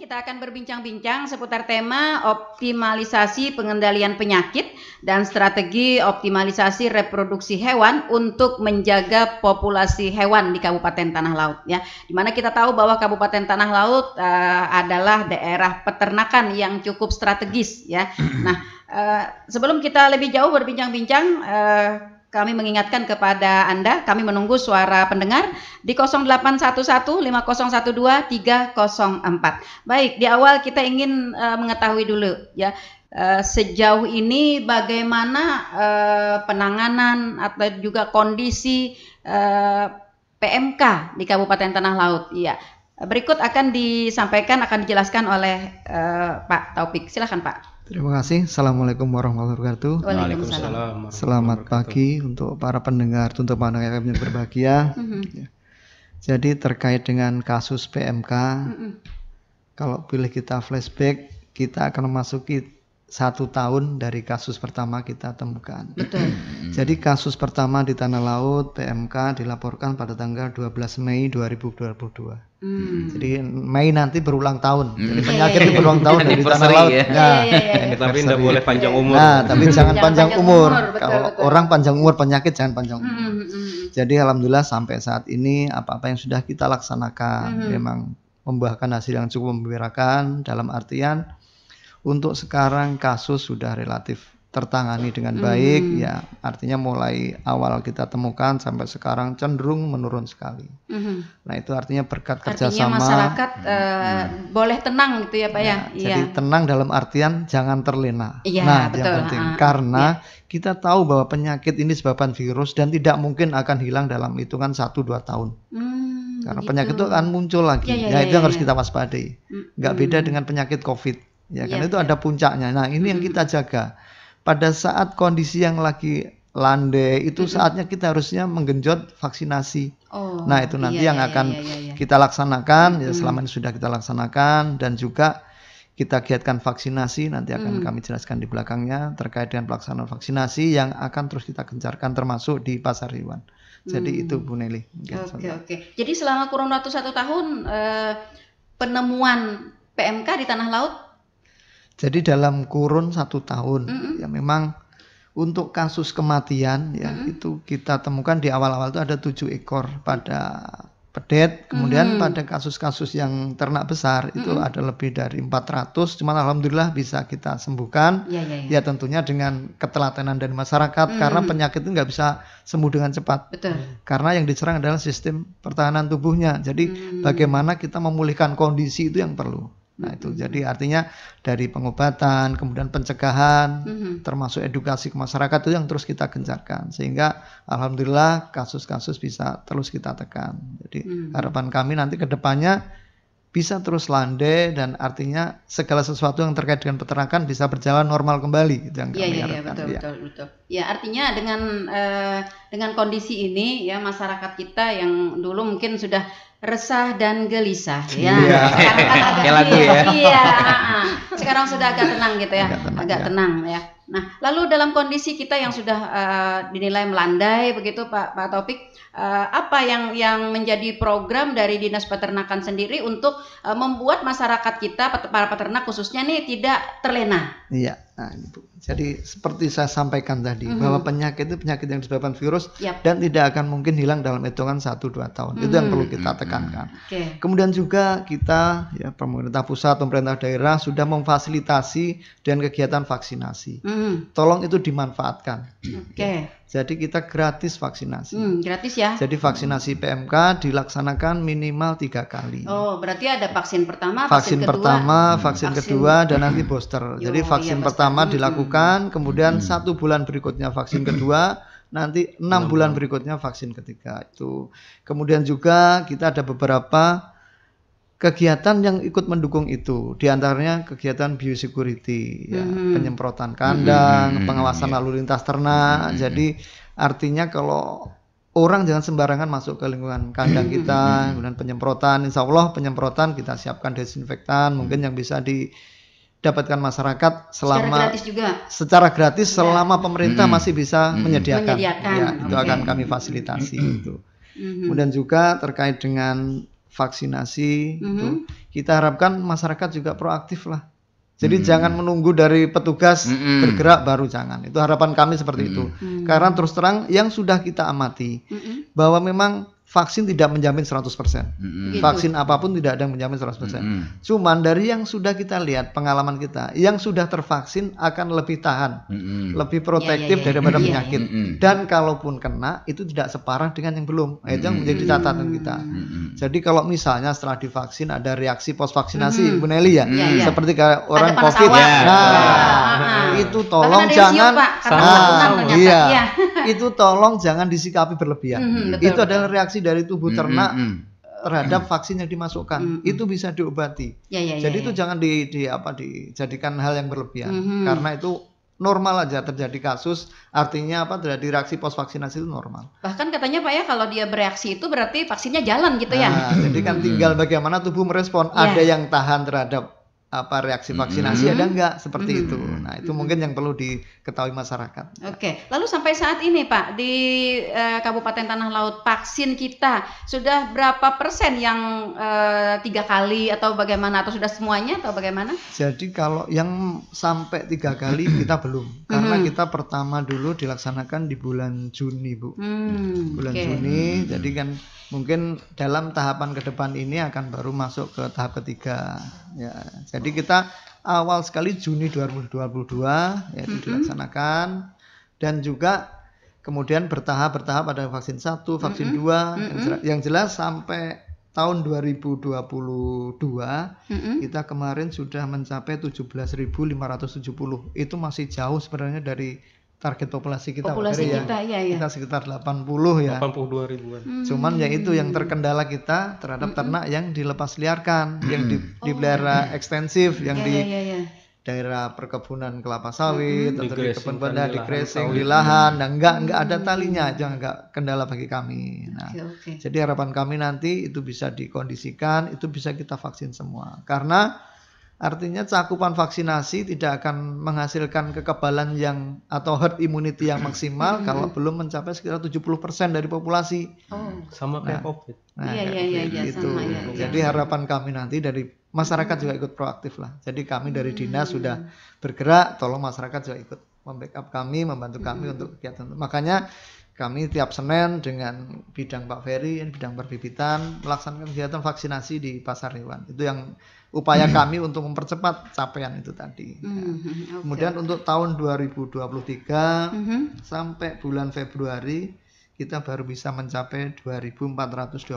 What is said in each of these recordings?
kita akan berbincang-bincang seputar tema optimalisasi pengendalian penyakit dan strategi optimalisasi reproduksi hewan untuk menjaga populasi hewan di Kabupaten Tanah Laut ya. Dimana kita tahu bahwa Kabupaten Tanah Laut adalah daerah peternakan yang cukup strategis ya. Nah, sebelum kita lebih jauh berbincang-bincang, kami mengingatkan kepada Anda, kami menunggu suara pendengar di 0811 5012 304. Baik, di awal kita ingin mengetahui dulu ya, sejauh ini bagaimana penanganan atau juga kondisi PMK di Kabupaten Tanah Laut. Ya, berikut akan disampaikan, akan dijelaskan oleh Pak Taufik. Silakan Pak. Terima kasih. Assalamualaikum warahmatullahi wabarakatuh. Waalaikumsalam. Selamat pagi untuk para pendengar, untuk pendengar yang berbahagia. Ya. Jadi terkait dengan kasus PMK, kalau boleh kita flashback, kita akan memasuki 1 tahun dari kasus pertama kita temukan. Betul. Jadi kasus pertama di Tanah Laut PMK dilaporkan pada tanggal 12 Mei 2022. Jadi Mei nanti berulang tahun. Jadi penyakit itu berulang tahun dari Tanah Laut. Tapi tidak boleh panjang umur. Nah, tapi jangan panjang umur. Betul, Kalau betul. orang panjang umur, penyakit jangan panjang umur. Jadi alhamdulillah sampai saat ini apa-apa yang sudah kita laksanakan memang membuahkan hasil yang cukup membirakan, dalam artian untuk sekarang kasus sudah relatif tertangani dengan baik ya, artinya mulai awal kita temukan sampai sekarang cenderung menurun sekali. Nah itu artinya berkat kerjasama. Artinya masyarakat boleh tenang gitu ya Pak ya. Jadi tenang dalam artian jangan terlena. Iya, Nah betul. yang penting karena kita tahu bahwa penyakit ini disebabkan virus dan tidak mungkin akan hilang dalam hitungan 1-2 tahun. Karena penyakit itu akan muncul lagi. Itu yang harus kita waspadai. Nggak beda dengan penyakit COVID. Ya, karena itu ada puncaknya. Nah, ini yang kita jaga. Pada saat kondisi yang lagi landai itu saatnya kita harusnya menggenjot vaksinasi. Nah, itu nanti yang akan kita laksanakan ya, selama ini sudah kita laksanakan, dan juga kita giatkan vaksinasi, nanti akan kami jelaskan di belakangnya terkait dengan pelaksanaan vaksinasi yang akan terus kita gencarkan termasuk di pasar hewan. Jadi itu Bu Nelly. Oke. Jadi selama kurun waktu 1 tahun penemuan PMK di Tanah Laut. Jadi dalam kurun 1 tahun ya memang untuk kasus kematian ya itu kita temukan di awal-awal itu ada 7 ekor pada pedet, kemudian pada kasus-kasus yang ternak besar itu ada lebih dari 400, cuman alhamdulillah bisa kita sembuhkan. Ya tentunya dengan ketelatenan dari masyarakat karena penyakit itu nggak bisa sembuh dengan cepat. Betul. Karena yang diserang adalah sistem pertahanan tubuhnya. Jadi bagaimana kita memulihkan kondisi itu yang perlu. Nah itu jadi artinya dari pengobatan, kemudian pencegahan, termasuk edukasi ke masyarakat itu yang terus kita gencarkan. Sehingga alhamdulillah kasus-kasus bisa terus kita tekan. Jadi harapan kami nanti ke depannya bisa terus landai dan artinya segala sesuatu yang terkait dengan peternakan bisa berjalan normal kembali. Itu yang kami harapkan. Betul. Ya artinya dengan kondisi ini ya masyarakat kita yang dulu mungkin sudah resah dan gelisah ya. Sekarang kan sekarang sudah agak tenang gitu ya, agak tenang ya. Nah, lalu dalam kondisi kita yang sudah dinilai melandai begitu Pak Taufik, apa yang menjadi program dari Dinas Peternakan sendiri untuk membuat masyarakat kita, para peternak khususnya nih tidak terlena? Iya. Nah, Bu. Jadi seperti saya sampaikan tadi bahwa penyakit itu penyakit yang disebabkan virus dan tidak akan mungkin hilang dalam hitungan 1-2 tahun. Itu yang perlu kita tekankan. Kemudian juga kita ya pemerintah pusat, pemerintah daerah sudah memfasilitasi dengan kegiatan vaksinasi. Tolong itu dimanfaatkan. Jadi kita gratis vaksinasi. Gratis ya. Jadi vaksinasi PMK dilaksanakan minimal 3 kali. Oh, berarti ada vaksin pertama, vaksin pertama, vaksin kedua, dan nanti booster. Jadi vaksin pertama dilakukan, kemudian 1 bulan berikutnya vaksin kedua, nanti 6 bulan berikutnya vaksin ketiga itu. Kemudian juga kita ada beberapa kegiatan yang ikut mendukung itu, diantaranya kegiatan biosecurity, ya, penyemprotan kandang, pengawasan lalu lintas ternak. Jadi artinya kalau orang jangan sembarangan masuk ke lingkungan kandang kita, kemudian penyemprotan, insya Allah penyemprotan kita siapkan desinfektan, mungkin yang bisa didapatkan masyarakat selama secara gratis selama pemerintah masih bisa menyediakan. Ya, itu akan kami fasilitasi itu. Kemudian juga terkait dengan vaksinasi. Itu kita harapkan masyarakat juga proaktif lah. Jadi jangan menunggu dari petugas bergerak baru, jangan. Itu harapan kami seperti itu. Karena terus terang yang sudah kita amati bahwa memang vaksin tidak menjamin 100%. Vaksin apapun tidak ada yang menjamin 100%. Cuman dari yang sudah kita lihat, pengalaman kita, yang sudah tervaksin akan lebih tahan, lebih protektif daripada penyakit. Dan kalaupun kena, itu tidak separah dengan yang belum. Itu yang menjadi catatan kita. Jadi kalau misalnya setelah divaksin ada reaksi post vaksinasi, Bu Nelly ya, seperti kayak orang COVID. Itu tolong jangan, itu tolong jangan disikapi berlebihan. Itu adalah reaksi dari tubuh ternak terhadap vaksin yang dimasukkan. Itu bisa diobati. Jadi itu jangan dijadikan hal yang berlebihan. Karena itu normal aja terjadi kasus, artinya terjadi reaksi post vaksinasi itu normal. Bahkan katanya Pak ya, kalau dia bereaksi itu berarti vaksinnya jalan gitu ya. Jadi kan tinggal bagaimana tubuh merespon. Ada yang tahan terhadap reaksi vaksinasi, ada enggak seperti itu. Nah, itu mungkin yang perlu diketahui masyarakat. Oke, lalu sampai saat ini Pak di Kabupaten Tanah Laut vaksin kita sudah berapa persen yang 3 kali atau bagaimana, atau sudah semuanya atau bagaimana? Jadi kalau yang sampai 3 kali kita belum, karena kita pertama dulu dilaksanakan di bulan Juni, Bu. Bulan Juni, jadi kan mungkin dalam tahapan ke depan ini akan baru masuk ke tahap ketiga. Ya, jadi kita awal sekali Juni 2022 ya itu dilaksanakan, dan juga kemudian bertahap ada vaksin 1, vaksin 2, yang jelas sampai tahun 2022 kita kemarin sudah mencapai 17.570. Itu masih jauh sebenarnya dari target populasi kita. Kita sekitar 80 ya. 82 ribuan. Cuman ya itu yang terkendala kita terhadap ternak yang dilepas liarkan, yang dipelihara ekstensif, yang di daerah perkebunan kelapa sawit, atau di kebun benda, di grazing, di lahan, dan enggak ada talinya, jangan enggak kendala bagi kami. Nah, jadi harapan kami nanti itu bisa dikondisikan, itu bisa kita vaksin semua. Karena artinya cakupan vaksinasi tidak akan menghasilkan kekebalan yang atau herd immunity yang maksimal kalau belum mencapai sekitar 70% dari populasi. Sama kayak COVID. Itu. Jadi harapan kami nanti dari masyarakat juga ikut proaktif lah. Jadi kami dari dinas sudah bergerak, tolong masyarakat juga ikut membackup kami, membantu kami untuk kegiatan. Makanya kami tiap Senin dengan bidang Pak Ferry, bidang perbibitan, melaksanakan kegiatan vaksinasi di pasar hewan. Itu yang upaya kami untuk mempercepat capaian itu tadi. Kemudian untuk tahun 2023 sampai bulan Februari kita baru bisa mencapai 2.424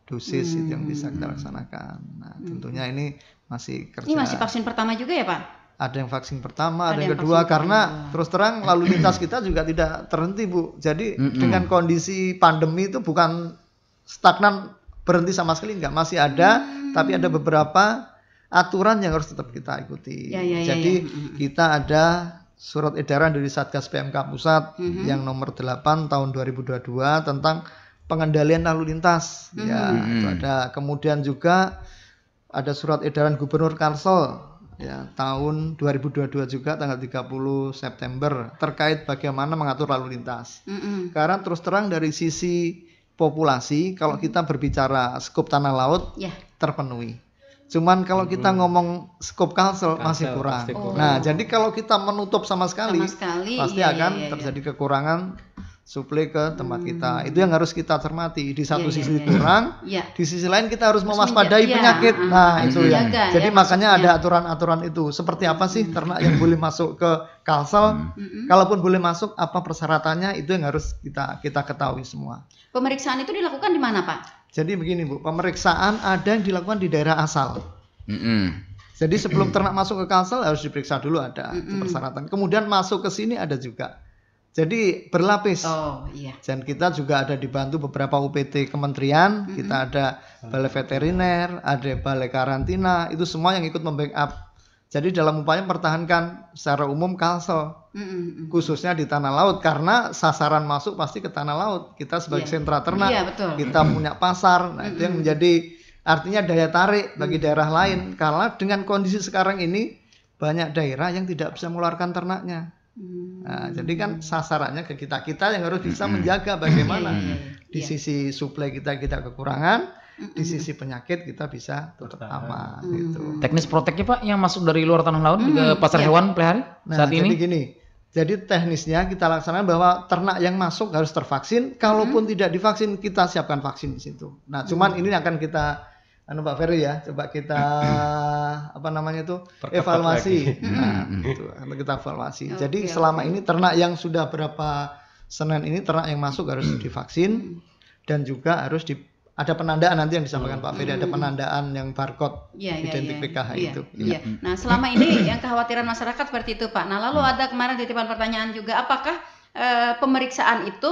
dosis itu yang bisa kita laksanakan. Nah, tentunya ini masih kerja. Ini masih vaksin pertama juga ya Pak? Ada yang vaksin pertama, ada yang kedua, karena terus terang lalu lintas kita juga tidak terhenti, Bu. Jadi dengan kondisi pandemi itu bukan stagnan, berhenti sama sekali, enggak, masih ada, tapi ada beberapa aturan yang harus tetap kita ikuti. Jadi kita ada surat edaran dari Satgas PMK Pusat yang nomor 8 tahun 2022 tentang pengendalian lalu lintas. Itu ada. Kemudian juga ada surat edaran Gubernur Kalsel ya tahun 2022 juga tanggal 30 September terkait bagaimana mengatur lalu lintas. Karena terus terang dari sisi populasi kalau kita berbicara skop tanah laut terpenuhi. Cuman kalau kita ngomong skop Kalsel masih kurang. Nah, jadi kalau kita menutup sama sekali pasti akan terjadi kekurangan suplai ke tempat kita. Itu yang harus kita cermati. Di satu sisi kurang, di sisi lain kita harus mewaspadai penyakit. Nah, itu ya. Jadi makanya ada aturan-aturan itu. Seperti apa sih ternak yang boleh masuk ke Kalsel? Kalaupun boleh masuk, apa persyaratannya? Itu yang harus kita ketahui semua. Pemeriksaan itu dilakukan di mana, Pak? Jadi begini, Bu. Pemeriksaan ada yang dilakukan di daerah asal. Jadi sebelum ternak masuk ke Kalsel harus diperiksa dulu, ada itu persyaratan. Kemudian masuk ke sini ada juga. Jadi berlapis. Dan kita juga ada dibantu beberapa UPT kementerian, kita ada balai veteriner, ada balai karantina, itu semua yang ikut membackup. Jadi dalam upaya mempertahankan secara umum Kalsel, khususnya di tanah laut, karena sasaran masuk pasti ke tanah laut. Kita sebagai sentra ternak, kita punya pasar, nah itu yang menjadi artinya daya tarik bagi daerah lain. Karena dengan kondisi sekarang ini banyak daerah yang tidak bisa mengeluarkan ternaknya. Nah, jadi kan sasarannya ke kita yang harus bisa menjaga bagaimana di sisi suplai kita kekurangan, di sisi penyakit kita bisa tetap aman gitu. Teknis proteknya Pak yang masuk dari luar tanah laut ke pasar hewan pelihara saat ini? Jadi gini, jadi teknisnya kita laksanakan bahwa ternak yang masuk harus tervaksin, kalaupun tidak divaksin kita siapkan vaksin di situ. Nah, cuman ini akan kita Pak Ferry ya, coba kita evaluasi. Nah, itu kita evaluasi. Jadi selama ini ternak yang sudah berapa Senin ini ternak yang masuk harus divaksin dan juga harus ada penandaan nanti yang disampaikan Pak Ferry, ada penandaan yang barcode identik PKH itu. Iya. Nah, selama ini yang kekhawatiran masyarakat seperti itu Pak. Nah, lalu ada kemarin titipan pertanyaan juga, apakah pemeriksaan itu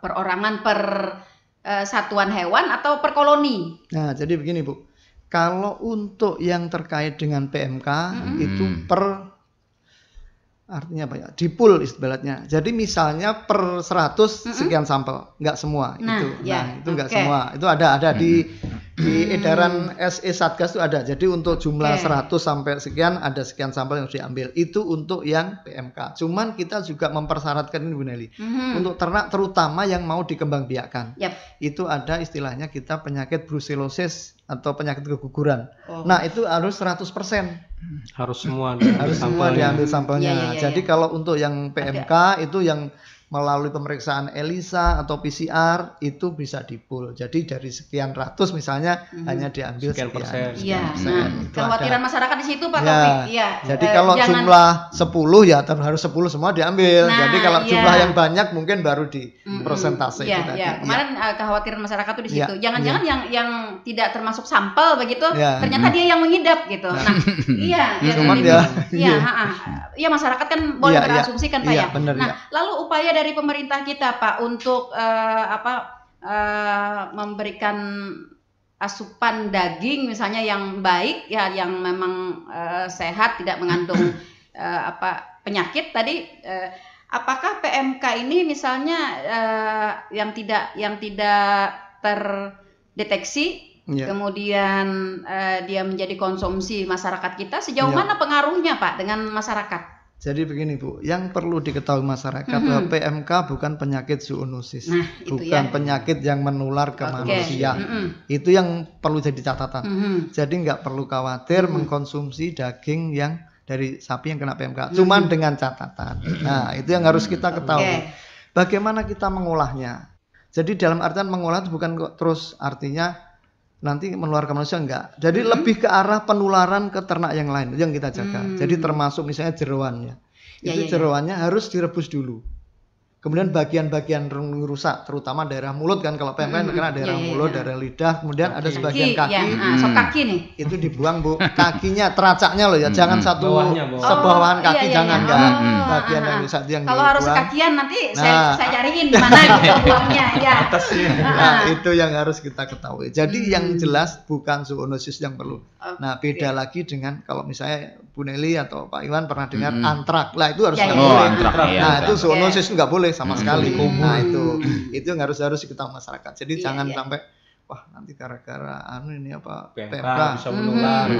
perorangan per satuan hewan atau per koloni? Nah, jadi begini Bu, kalau untuk yang terkait dengan PMK itu artinya apa ya? Di pool istilahnya. Jadi misalnya per 100 sekian sampel, nggak semua itu. Itu nggak semua. Itu ada di edaran SE Satgas itu ada. Jadi untuk jumlah 100 sampai sekian ada sekian sampel yang harus diambil. Itu untuk yang PMK. Cuman kita juga mempersyaratkan ini Bu Nelly. Untuk ternak terutama yang mau dikembangbiakkan. Itu ada istilahnya kita penyakit brucellosis atau penyakit keguguran. Nah, itu harus 100%. Harus semua diambil sampelnya. Jadi kalau untuk yang PMK itu yang melalui pemeriksaan ELISA atau PCR itu bisa di-pool. Jadi dari sekian ratus misalnya hanya diambil sekian persen. Iya. Nah, kekhawatiran masyarakat di situ Pak Taufik. Iya. Jadi kalau jumlah 10 ya harus 10 semua diambil. Nah, jadi kalau jumlah yang banyak mungkin baru di persentase itu tadi. Kemarin kekhawatiran masyarakat itu di situ. Jangan-jangan yang tidak termasuk sampel begitu, ternyata dia yang mengidap gitu. Nah, cuman iya masyarakat kan boleh berasumsi kan Pak ya. Nah, lalu upaya dari pemerintah kita Pak untuk memberikan asupan daging misalnya yang baik ya, yang memang sehat, tidak mengandung penyakit tadi, apakah PMK ini misalnya yang tidak terdeteksi kemudian dia menjadi konsumsi masyarakat kita, sejauh mana pengaruhnya Pak dengan masyarakat? Jadi begini Bu, yang perlu diketahui masyarakat bahwa PMK bukan penyakit zoonosis, bukan penyakit yang menular ke manusia. Itu yang perlu jadi catatan. Jadi nggak perlu khawatir mengkonsumsi daging yang dari sapi yang kena PMK. Cuman dengan catatan. Nah, itu yang harus kita ketahui. Bagaimana kita mengolahnya? Jadi dalam artian mengolah itu bukan kok terus artinya nanti menular ke manusia, enggak. Jadi lebih ke arah penularan ke ternak yang lain yang kita jaga. Jadi termasuk misalnya jeroannya. Itu jeroannya harus direbus dulu. Kemudian bagian-bagian rusak, terutama daerah mulut kan, kalau PMK kena daerah mulut, daerah lidah, kemudian ada sebagian kaki. Sop kaki nih. Itu dibuang Bu. Kakinya, teracaknya loh ya, jangan sebawahan kaki jangan kan. Bagian yang rusak itu yang kalau harus kakian nanti saya cariin di mana gitu buangnya ya. Nah, itu yang harus kita ketahui. Jadi yang jelas bukan zoonosis yang perlu. Nah, beda lagi dengan kalau misalnya Bu Nelly atau Pak Iwan pernah dengar antrak. Lah itu harus nggak boleh. Nah, itu zoonosis nggak boleh sama sekali. Nah, itu yang harus diketahui masyarakat. Jadi jangan sampai wah nanti gara-gara PMK bisa menular.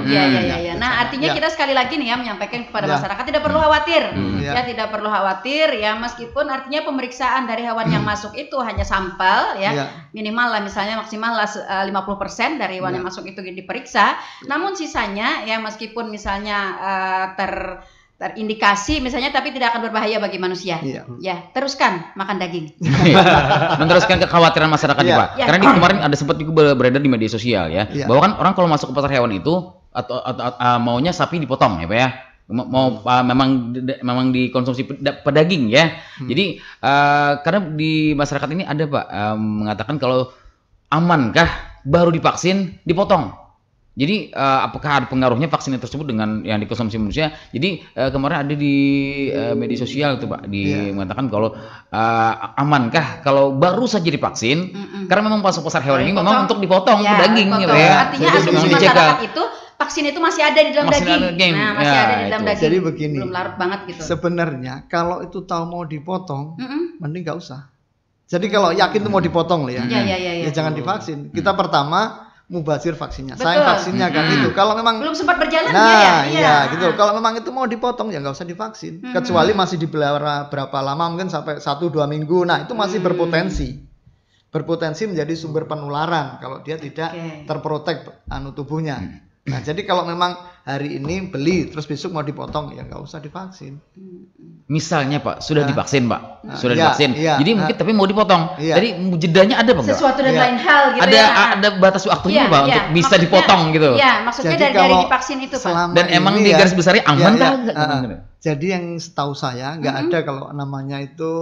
Nah, artinya kita sekali lagi nih ya menyampaikan kepada masyarakat tidak perlu khawatir. Tidak perlu khawatir ya, meskipun artinya pemeriksaan dari hewan yang masuk itu hanya sampel minimal lah misalnya maksimal lah 50% dari hewan yang masuk itu diperiksa. Namun sisanya ya meskipun misalnya terindikasi misalnya tapi tidak akan berbahaya bagi manusia. Ya, teruskan makan daging. Meneruskan kekhawatiran masyarakat Pak. Karena kemarin ada sempat juga beredar di media sosial ya, bahwa kan orang kalau masuk ke pasar hewan itu atau maunya sapi dipotong ya Pak ya. Memang dikonsumsi pedaging ya. Jadi karena di masyarakat ini ada Pak mengatakan kalau amankah baru divaksin dipotong. Jadi apakah ada pengaruhnya vaksin tersebut dengan yang dikonsumsi manusia? Jadi kemarin ada di media sosial itu Pak mengatakan kalau amankah kalau baru saja divaksin karena memang masuk pasar hewan ini memang untuk dipotong daging gitu ya. Artinya asumsi masyarakat itu vaksin itu masih ada di dalam daging. Nah, masih ada di dalam daging. Jadi begini. Belum larut banget gitu. Sebenarnya kalau itu tahu mau dipotong, mending nggak usah. Jadi kalau yakin itu mau dipotong loh ya jangan divaksin. Kita pertama mubazir vaksinnya, Betul. sayang vaksinnya kan itu. Kalau memang Belum sempat berjalan nah, dia ya. iya gitu. Kalau memang itu mau dipotong ya nggak usah divaksin. Kecuali masih dipelihara berapa lama, mungkin sampai 1-2 minggu. Nah, itu masih berpotensi menjadi sumber penularan kalau dia tidak terprotek tubuhnya. Nah, jadi kalau memang hari ini beli terus besok mau dipotong ya nggak usah divaksin. Misalnya Pak, sudah divaksin Pak, sudah iya, divaksin. iya. Jadi mungkin tapi mau dipotong. Iya. Jadi jedanya ada Pak? Sesuatu dan Iya. lain hal gitu Ada ya. ada batas waktunya Iya, Pak iya. untuk bisa Maksudnya- dipotong gitu. Iya, maksudnya Jadi dari kalau divaksin itu Pak. selama Dan emang ini di ya, garis besarnya aman ya, kah? ya, jadi yang setahu saya nggak ada kalau namanya itu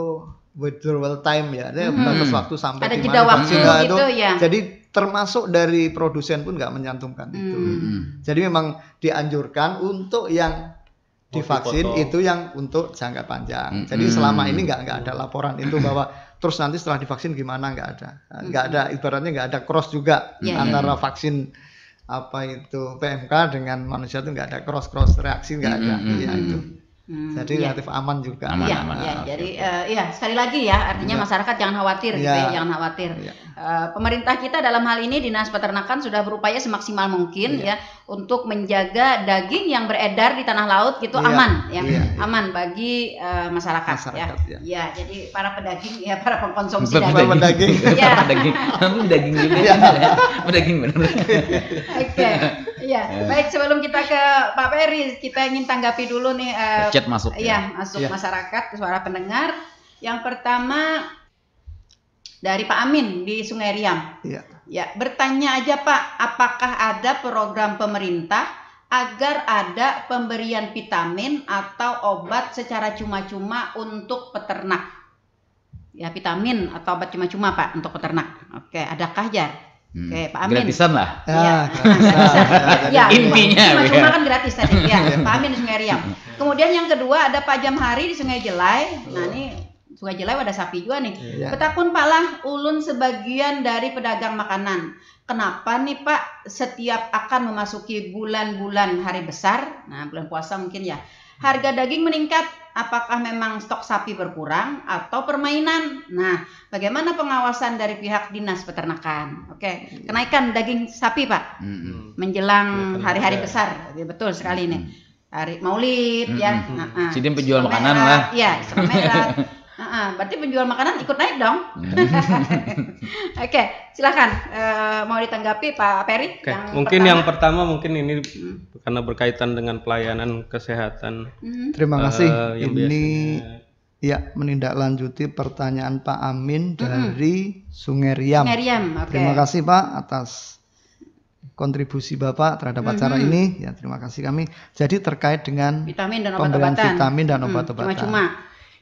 withdrawal time ya, ada batas waktu sampai Ada di jeda mana waktu vaksin nggak gitu ya. Jadi termasuk dari produsen pun nggak menyantumkan itu. Jadi memang dianjurkan untuk yang divaksin dipotong. itu yang untuk jangka panjang. Jadi selama ini nggak ada laporan itu bahwa terus nanti setelah divaksin gimana, nggak ada ibaratnya nggak ada cross juga antara vaksin apa itu PMK dengan manusia itu nggak ada cross reaksi nggak ada. Iya itu. Jadi relatif aman juga. Aman, Iya, aman. iya. Oke. Jadi ya sekali lagi ya, artinya masyarakat jangan khawatir gitu ya, Iya. jangan khawatir. Iya. Pemerintah kita dalam hal ini Dinas Peternakan sudah berupaya semaksimal mungkin ya untuk menjaga daging yang beredar di tanah laut gitu Iya. aman ya, Iya. aman bagi masyarakat ya. ya. Ya, jadi para pedaging ya, para pengkonsumsi Pedaging. daging. Daging. Ya. Daging. Tapi daging juga. Daging benar. Oke, iya. Baik, sebelum kita ke Pak Peri, kita ingin tanggapi dulu nih. Chat masuk. Iya, masuk Iya. masyarakat, suara pendengar. Yang pertama dari Pak Amin di Sungai Riam. Iya. Ya, bertanya aja Pak, apakah ada program pemerintah agar ada pemberian vitamin atau obat secara cuma-cuma untuk peternak? Ya, vitamin atau obat cuma-cuma Pak untuk peternak. Oke, adakah ya? Oke, Pak Amin. Gratisan lah. Iya. Ya, Ya, Intinya, cuma ya. kan gratis tadi. Ya, Pak Amin di Sungai Riam. Kemudian yang kedua ada Pak Jamhari di Sungai Jelai. Nah, ini Sungai Jelai ada sapi juga nih. Iya. Petakun palah ulun sebagian dari pedagang makanan. Kenapa nih Pak setiap akan memasuki bulan-bulan hari besar, nah bulan puasa mungkin ya, harga daging meningkat? Apakah memang stok sapi berkurang atau permainan? Nah, bagaimana pengawasan dari pihak Dinas Peternakan? Oke, kenaikan daging sapi Pak menjelang hari-hari besar, ya, betul sekali nih. Hari Maulid ya. Jadi penjual Islam makanan merah, lah. Iya, Islam merah. Berarti penjual makanan ikut naik dong. Oke, silakan mau ditanggapi Pak Peri. Oke, mungkin yang pertama mungkin ini karena berkaitan dengan pelayanan kesehatan. Terima kasih. Yang Ini ya menindaklanjuti pertanyaan Pak Amin dari Sungai Riam. Sungai Riam, oke. Terima kasih Pak atas kontribusi Bapak terhadap acara ini. Ya, terima kasih kami. Jadi terkait dengan Vitamin dan pemberian obat-obatan. vitamin dan obat-obatan. Cuma-cuma.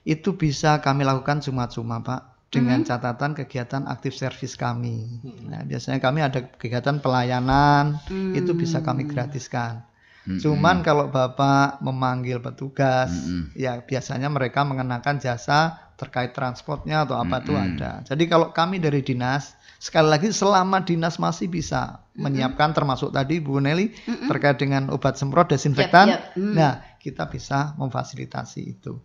Itu bisa kami lakukan cuma-cuma Pak dengan catatan kegiatan aktif servis kami. Nah, biasanya kami ada kegiatan pelayanan itu bisa kami gratiskan. Cuman kalau Bapak memanggil petugas, ya biasanya mereka mengenakan jasa terkait transportnya atau apa itu ada. Jadi kalau kami dari dinas, sekali lagi selama dinas masih bisa menyiapkan termasuk tadi Bu Nelly terkait dengan obat semprot desinfektan, nah kita bisa memfasilitasi itu.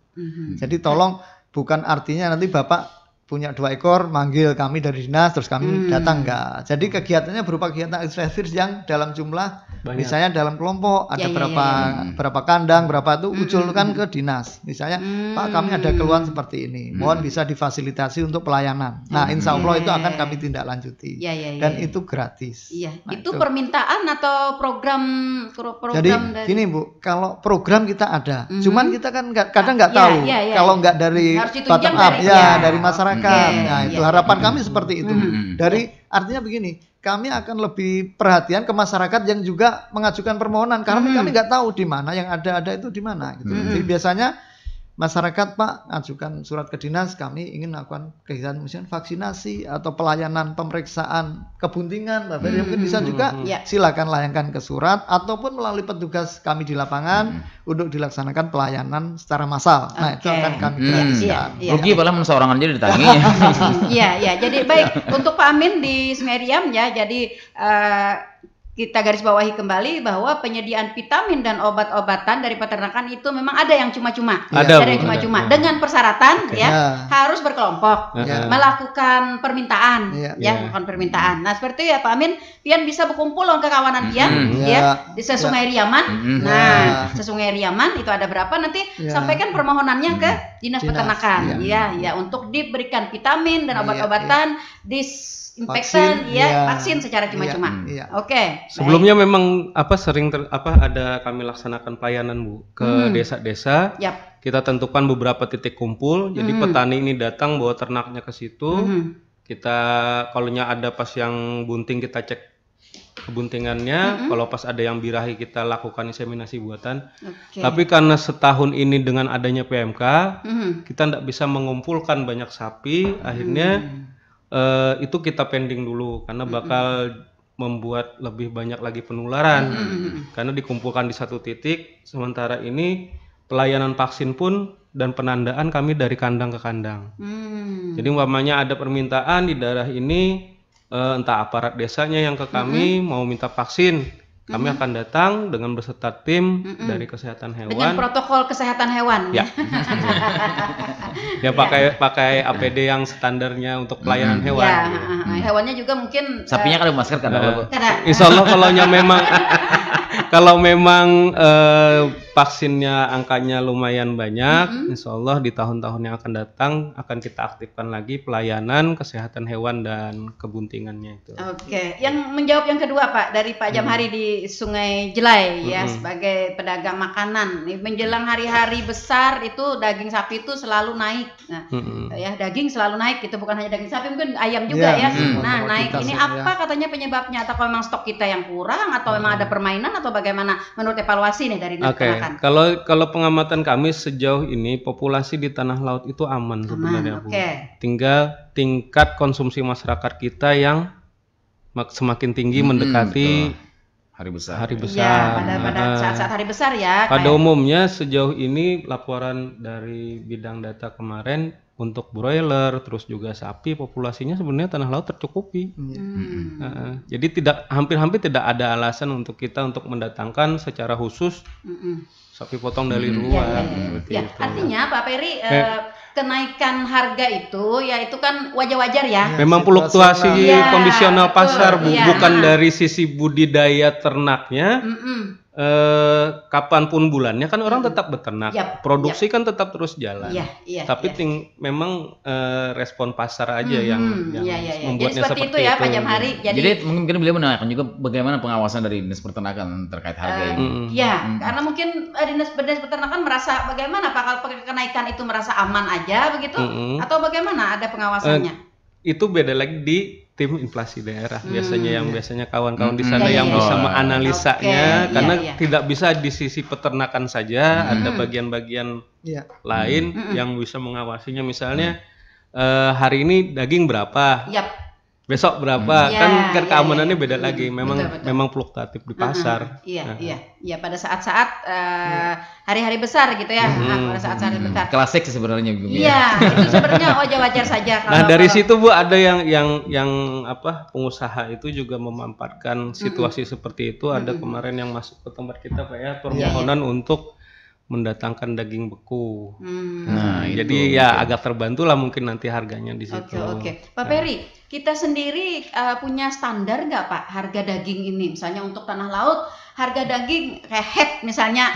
Jadi tolong bukan artinya nanti Bapak punya 2 ekor manggil kami dari dinas terus kami datang, enggak. Jadi kegiatannya berupa kegiatan ekstensif yang dalam jumlah banyak. Misalnya dalam kelompok ada Ya, berapa kandang, berapa itu usulkan ke dinas. Misalnya Pak kami ada keluhan seperti ini, mohon bisa difasilitasi untuk pelayanan. Nah insya Allah itu akan kami tindak lanjuti Ya, ya, ya, dan ya. itu gratis. Iya, Nah, itu permintaan atau program Jadi dari gini Bu, kalau program kita ada, cuman kita kan kadang nggak Iya, tahu iya, iya. kalau nggak dari Harus ditunjang bottom up dari- ya ya. dari masyarakat. Oke, Nah itu iya. harapan kami seperti itu. Dari artinya begini, kami akan lebih perhatian ke masyarakat yang juga mengajukan permohonan karena kami nggak tahu di mana yang ada itu di mana gitu. Jadi biasanya masyarakat Pak ajukan surat ke dinas, kami ingin melakukan kegiatan misalnya vaksinasi atau pelayanan pemeriksaan kebuntingan, Bapak mungkin bisa juga Ya. silakan layangkan ke surat ataupun melalui petugas kami di lapangan untuk dilaksanakan pelayanan secara massal. Nah itu Oke. akan kami Iya, gratiskan. iya. Rugi malah seorang aja didatangi. Iya, iya. Jadi baik untuk Pak Amin di Sungai Riam ya. Jadi kita garis bawahi kembali bahwa penyediaan vitamin dan obat-obatan dari peternakan itu memang ada yang cuma-cuma, Ada, ada yang Bu. cuma-cuma Ada. dengan persyaratan ya Ya. harus berkelompok, Ya. melakukan permintaan, Ya. ya melakukan permintaan. Nah seperti itu ya Pak Amin, pian bisa berkumpul ke kawanan pian, ya di Sungai Riaman. Nah Sungai Riaman itu ada berapa nanti Ya. sampaikan permohonannya ke Dinas Dinas, Peternakan, ya untuk diberikan vitamin dan obat-obatan, disinfektan, vaksin secara cuma-cuma. Iya. Oke. Sebelumnya memang ada kami laksanakan pelayanan Bu ke desa-desa. Yap. Kita tentukan beberapa titik kumpul. Jadi petani ini datang bawa ternaknya ke situ. Kita kalaunya ada pas yang bunting kita cek kebuntingannya. Kalau pas ada yang birahi kita lakukan inseminasi buatan. Oke. Tapi karena setahun ini dengan adanya PMK, kita tidak bisa mengumpulkan banyak sapi. Akhirnya itu kita pending dulu karena bakal membuat lebih banyak lagi penularan karena dikumpulkan di satu titik. Sementara ini pelayanan vaksin pun dan penandaan kami dari kandang ke kandang. Jadi umpamanya ada permintaan di daerah ini, entah aparat desanya yang ke kami mau minta vaksin, kami akan datang dengan beserta tim dari kesehatan hewan. Dengan protokol kesehatan hewan. Ya. Ya pakai APD yang standarnya untuk pelayanan hewan. Ya, hewannya juga mungkin Sapinya kan ada masker kan, Bu? Insya Allah kalau memang vaksinnya angkanya lumayan banyak, insya Allah di tahun-tahun yang akan datang akan kita aktifkan lagi pelayanan kesehatan hewan dan kebuntingannya itu. Oke, yang menjawab yang kedua Pak dari Pak Jamhari di Sungai Jelai ya sebagai pedagang makanan. Menjelang hari-hari besar itu daging sapi itu selalu naik. Nah, ya daging selalu naik, itu bukan hanya daging sapi, mungkin ayam juga ya. Nah, naik ini apa katanya penyebabnya? Atau memang stok kita yang kurang atau memang ada permainan atau bagaimana menurut evaluasi nih dari Dinas Peternakan? Kalau pengamatan kami sejauh ini populasi di tanah laut itu aman sebenarnya Bu. Tinggal tingkat konsumsi masyarakat kita yang semakin tinggi mendekati hari besar. Ya, pada saat-saat hari besar ya. Pada umumnya sejauh ini laporan dari bidang data kemarin untuk broiler terus juga sapi populasinya sebenarnya tanah laut tercukupi. Jadi hampir-hampir tidak ada alasan untuk kita untuk mendatangkan secara khusus sapi potong dari luar. Ya, artinya Pak Peri kenaikan harga itu ya itu kan wajar-wajar ya. Memang fluktuasi kondisional pasar bukan dari sisi budidaya ternaknya. Kapanpun bulannya kan orang tetap beternak, produksi kan tetap terus jalan. Tapi memang respon pasar aja yang membuatnya jadi seperti itu ya Pak Jamhari. Jadi mungkin beliau menanyakan juga bagaimana pengawasan dari Dinas Peternakan terkait harga ini. Karena mungkin Dinas Peternakan merasa bagaimana Pak kalau kenaikan itu merasa aman aja begitu atau bagaimana ada pengawasannya? Itu beda lagi di tim inflasi daerah biasanya kawan-kawan di sana yang bisa menganalisanya karena tidak bisa di sisi peternakan saja, ada bagian-bagian lain yang bisa mengawasinya. Misalnya hari ini daging berapa, besok berapa, kan keamanannya beda lagi. Memang fluktuatif di pasar. Iya pada saat-saat hari-hari besar gitu ya. Pada saat-saat besar. Klasik sebenarnya. Iya, itu sebenarnya wajar-wajar saja. Dari situ Bu ada yang pengusaha itu juga memanfaatkan situasi seperti itu. Ada kemarin yang masuk ke tempat kita Pak ya, permohonan untuk mendatangkan daging beku. Jadi agak terbantu lah mungkin nanti harganya di situ. Oke. Pak Peri, kita sendiri punya standar nggak Pak harga daging ini? Misalnya untuk tanah laut harga daging kayak head misalnya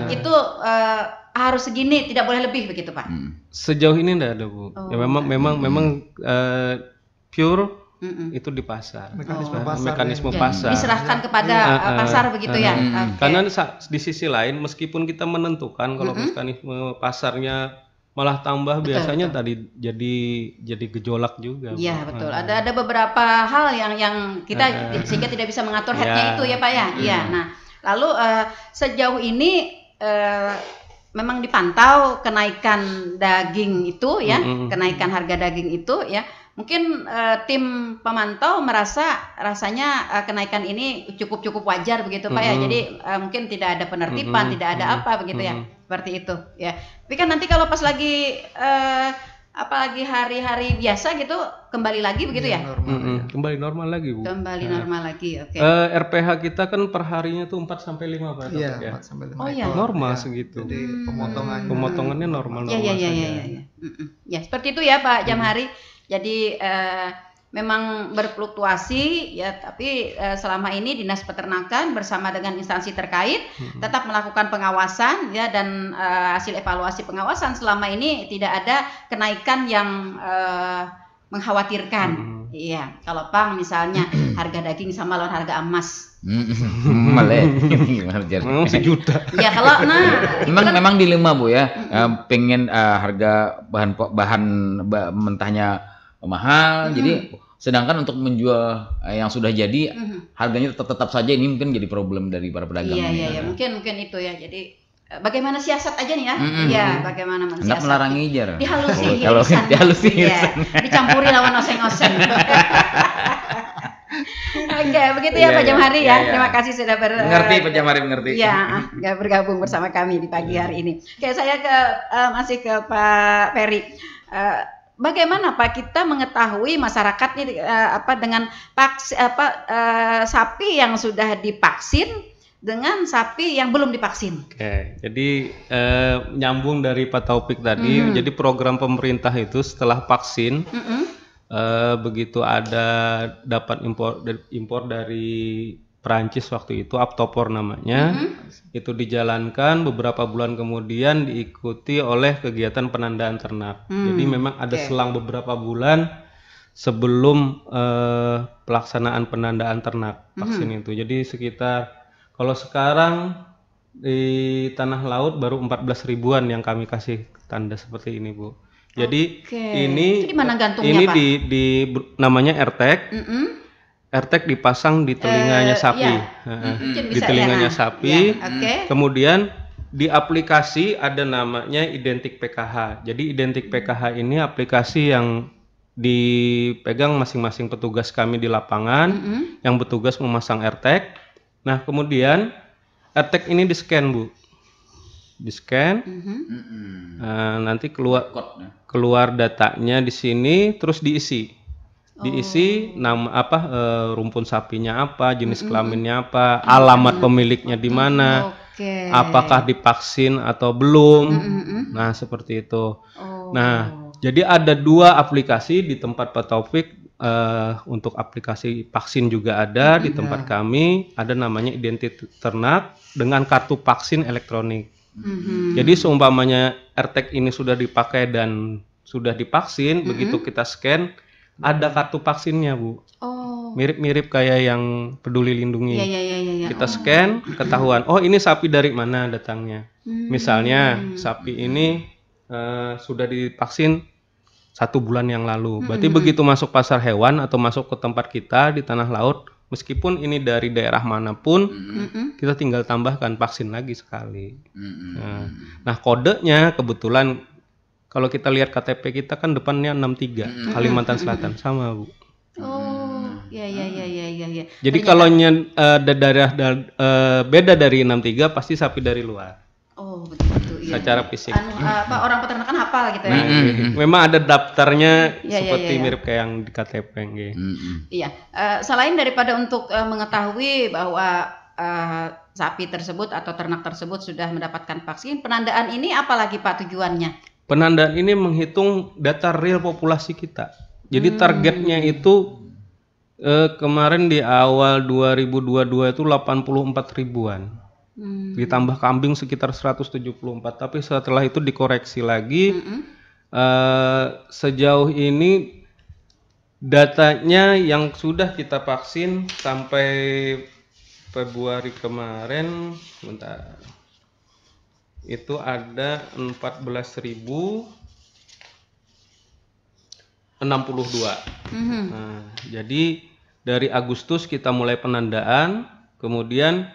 itu harus segini, tidak boleh lebih begitu Pak? Sejauh ini enggak ada Bu. Ya memang pure itu di pasar. Mekanisme pasar. Diserahkan kepada pasar begitu ya. Karena di sisi lain meskipun kita menentukan kalau mekanisme pasarnya malah tambah biasanya tadi jadi gejolak juga. Iya betul. Ada beberapa hal yang kita sehingga tidak bisa mengatur headnya itu ya Pak ya. Iya. Nah lalu sejauh ini memang dipantau kenaikan daging itu ya, kenaikan harga daging itu ya. Mungkin tim pemantau rasanya kenaikan ini cukup wajar begitu Pak ya. Jadi mungkin tidak ada penertiban, tidak ada apa begitu ya. Seperti itu ya. Tapi kan nanti kalau pas lagi apalagi hari-hari biasa gitu kembali lagi begitu ya? Normal. Kembali normal lagi, Bu. Kembali normal lagi, oke. RPH kita kan per harinya tuh 4 sampai 5 Pak. Iya, ya. 4 sampai 5 Oh, iya. ekor. Normal Ya, segitu. Jadi Pemotongannya normal Ya, saja. Ya, seperti itu ya Pak Jamhari. Jadi memang berfluktuasi ya, tapi selama ini Dinas Peternakan bersama dengan instansi terkait tetap melakukan pengawasan ya, dan hasil evaluasi pengawasan selama ini tidak ada kenaikan yang mengkhawatirkan. Iya, kalau Pang misalnya harga daging sama lawan harga emas. Malah gimana jadi? Memang sejuta. Ya kalau Memang dilema Bu ya. Pengen harga bahan mentahnya mahal, jadi sedangkan untuk menjual yang sudah jadi harganya tetap saja ini mungkin jadi problem dari para pedagang. Iya, mungkin itu ya. Jadi bagaimana siasat aja nih ya? Iya, bagaimana Hendak mensiasati. melarang ngejar. Dihalusi Kalau irisan. dihalusi Iya, irisan. dicampuri lawan oseng-oseng. Oke, begitu ya Pak Jamhari ya. Terima kasih sudah Mengerti Pak Jamhari, mengerti. Iya, bergabung bersama kami di pagi hari ini. Oke, saya masih ke Pak Ferry. Bagaimana Pak kita mengetahui masyarakat ini dengan sapi yang sudah divaksin dengan sapi yang belum divaksin? Oke, jadi nyambung dari Pak Taufik tadi, jadi program pemerintah itu setelah vaksin, begitu ada dapat impor dari Perancis waktu itu, Aptopor namanya, itu dijalankan beberapa bulan kemudian diikuti oleh kegiatan penandaan ternak. Jadi memang ada selang beberapa bulan sebelum pelaksanaan penandaan ternak vaksin itu. Jadi sekitar, kalau sekarang di tanah laut baru 14 ribuan yang kami kasih tanda seperti ini, Bu. Jadi ini itu di mana gantungnya, Pak? di namanya AirTag. AirTag dipasang di telinganya sapi, di telinganya sapi. Kemudian di aplikasi ada namanya Identik PKH. Jadi Identik PKH ini aplikasi yang dipegang masing-masing petugas kami di lapangan yang bertugas memasang AirTag. Nah, kemudian AirTag ini di-scan, Bu. Di-scan. Nanti keluar datanya di sini, terus diisi. Diisi nama rumpun sapinya apa, jenis kelaminnya apa, alamat pemiliknya di mana, apakah divaksin atau belum. Nah, seperti itu. Nah, jadi ada 2 aplikasi di tempat Pak Taufik, untuk aplikasi vaksin juga ada di tempat kami, ada namanya Identik Ternak dengan kartu vaksin elektronik. Jadi seumpamanya AirTag ini sudah dipakai dan sudah divaksin, begitu kita scan ada kartu vaksinnya, Bu. Mirip-mirip kayak yang Peduli Lindungi. Kita scan, ketahuan. Oh, ini sapi dari mana datangnya. Misalnya sapi ini sudah divaksin 1 bulan yang lalu. Berarti begitu masuk pasar hewan atau masuk ke tempat kita di tanah laut, meskipun ini dari daerah manapun, kita tinggal tambahkan vaksin lagi sekali. Nah, kodenya kebetulan kalau kita lihat KTP kita kan depannya 63, Kalimantan Selatan, sama, Bu. Iya. Jadi kalau beda dari 63 pasti sapi dari luar. Begitu. Iya. Secara fisik. Orang peternakan hafal gitu ya. Memang ada daftarnya seperti mirip kayak yang di KTP. Iya. Selain daripada untuk mengetahui bahwa sapi tersebut atau ternak tersebut sudah mendapatkan vaksin, penandaan ini apalagi Pak tujuannya? Penandaan ini menghitung data real populasi kita. Jadi targetnya itu kemarin di awal 2022 itu 84 ribuan. Ditambah kambing sekitar 174. Tapi setelah itu dikoreksi lagi. Sejauh ini datanya yang sudah kita vaksin sampai Februari kemarin, sebentar. Itu ada 14.062. Nah, jadi dari Agustus kita mulai penandaan, kemudian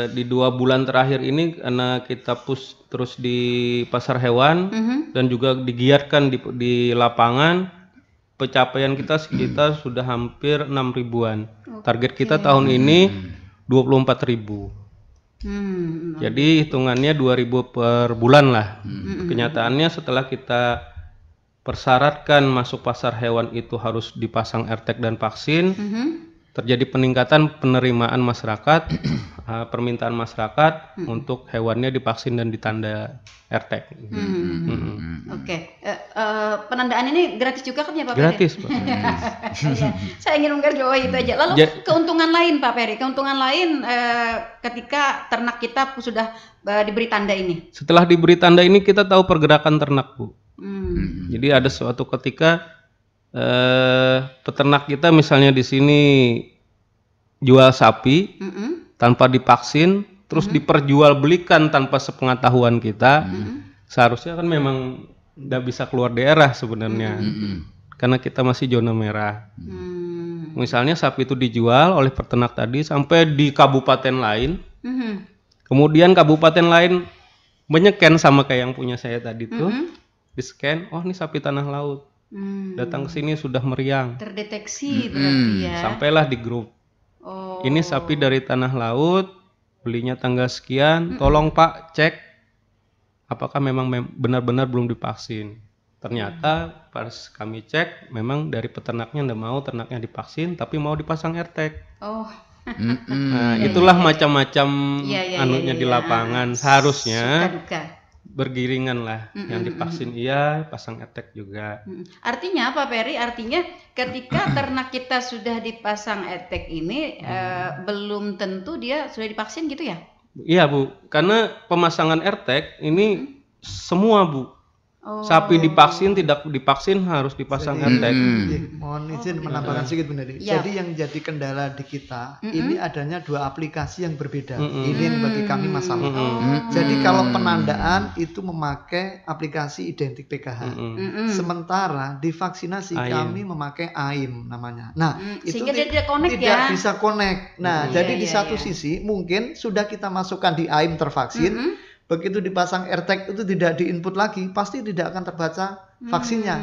di 2 bulan terakhir ini karena kita push terus di pasar hewan dan juga digiatkan di lapangan, pencapaian kita sekitar sudah hampir 6 ribuan. Target kita tahun ini 24 ribu. Jadi hitungannya 2.000 per bulan lah. Kenyataannya setelah kita dipersyaratkan masuk pasar hewan itu harus dipasang AirTag dan vaksin, terjadi peningkatan penerimaan masyarakat, permintaan masyarakat untuk hewannya divaksin dan ditanda AirTag. Oke. Penandaan ini gratis juga kan ya Pak Peri? Gratis, Pak. Ya, saya ingin menggarisbawahi itu aja. Lalu keuntungan lain Pak Peri, keuntungan lain ketika ternak kita sudah diberi tanda ini? Setelah diberi tanda ini kita tahu pergerakan ternak, Bu. Jadi ada suatu ketika peternak kita misalnya di sini jual sapi tanpa divaksin, terus diperjualbelikan tanpa sepengetahuan kita, seharusnya kan memang tidak bisa keluar daerah sebenarnya, karena kita masih zona merah. Misalnya sapi itu dijual oleh peternak tadi sampai di kabupaten lain, kemudian kabupaten lain menyeken sama kayak yang punya saya tadi tuh, di-scan, oh ini sapi tanah laut. Datang ke sini sudah meriang. Terdeteksi berarti ya. Sampailah di grup. Ini sapi dari tanah laut, belinya tanggal sekian, tolong Pak cek apakah memang benar-benar belum divaksin. Ternyata pas kami cek, memang dari peternaknya tidak mau ternaknya divaksin, tapi mau dipasang AirTag. Nah, itulah macam-macam anunya di lapangan. Seharusnya bergiringan lah, yang divaksin iya, pasang AirTag juga. Artinya apa Peri? Artinya ketika ternak kita sudah dipasang AirTag ini belum tentu dia sudah divaksin gitu ya? Iya Bu, karena pemasangan AirTag ini semua Bu. Sapi divaksin, tidak divaksin harus dipasang AirTag. Mohon izin menambahkan sedikit Bunda Dewi. Jadi yang jadi kendala di kita ini adanya dua aplikasi yang berbeda. Ini yang bagi kami masalah. Jadi kalau penandaan itu memakai aplikasi identik PKH. Sementara di vaksinasi kami memakai AIM namanya. Nah, itu sehingga dia tidak connect tidak bisa connect. Nah, jadi di satu sisi mungkin sudah kita masukkan di AIM tervaksin. Begitu dipasang AirTag itu tidak diinput lagi, pasti tidak akan terbaca vaksinnya.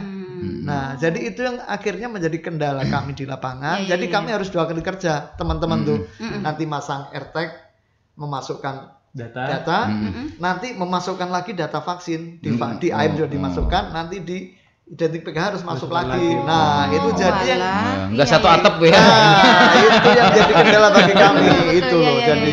Nah, jadi itu yang akhirnya menjadi kendala kami di lapangan. Jadi kami harus 2 kali kerja, teman-teman tuh. Nanti masang AirTag, memasukkan data, nanti memasukkan lagi data vaksin di AIM sudah dimasukkan, nanti di identik PKH harus masuk lagi. Nah, itu jadi yang enggak satu atap ya. Nah, itu yang jadi kendala bagi kami itu loh. Jadi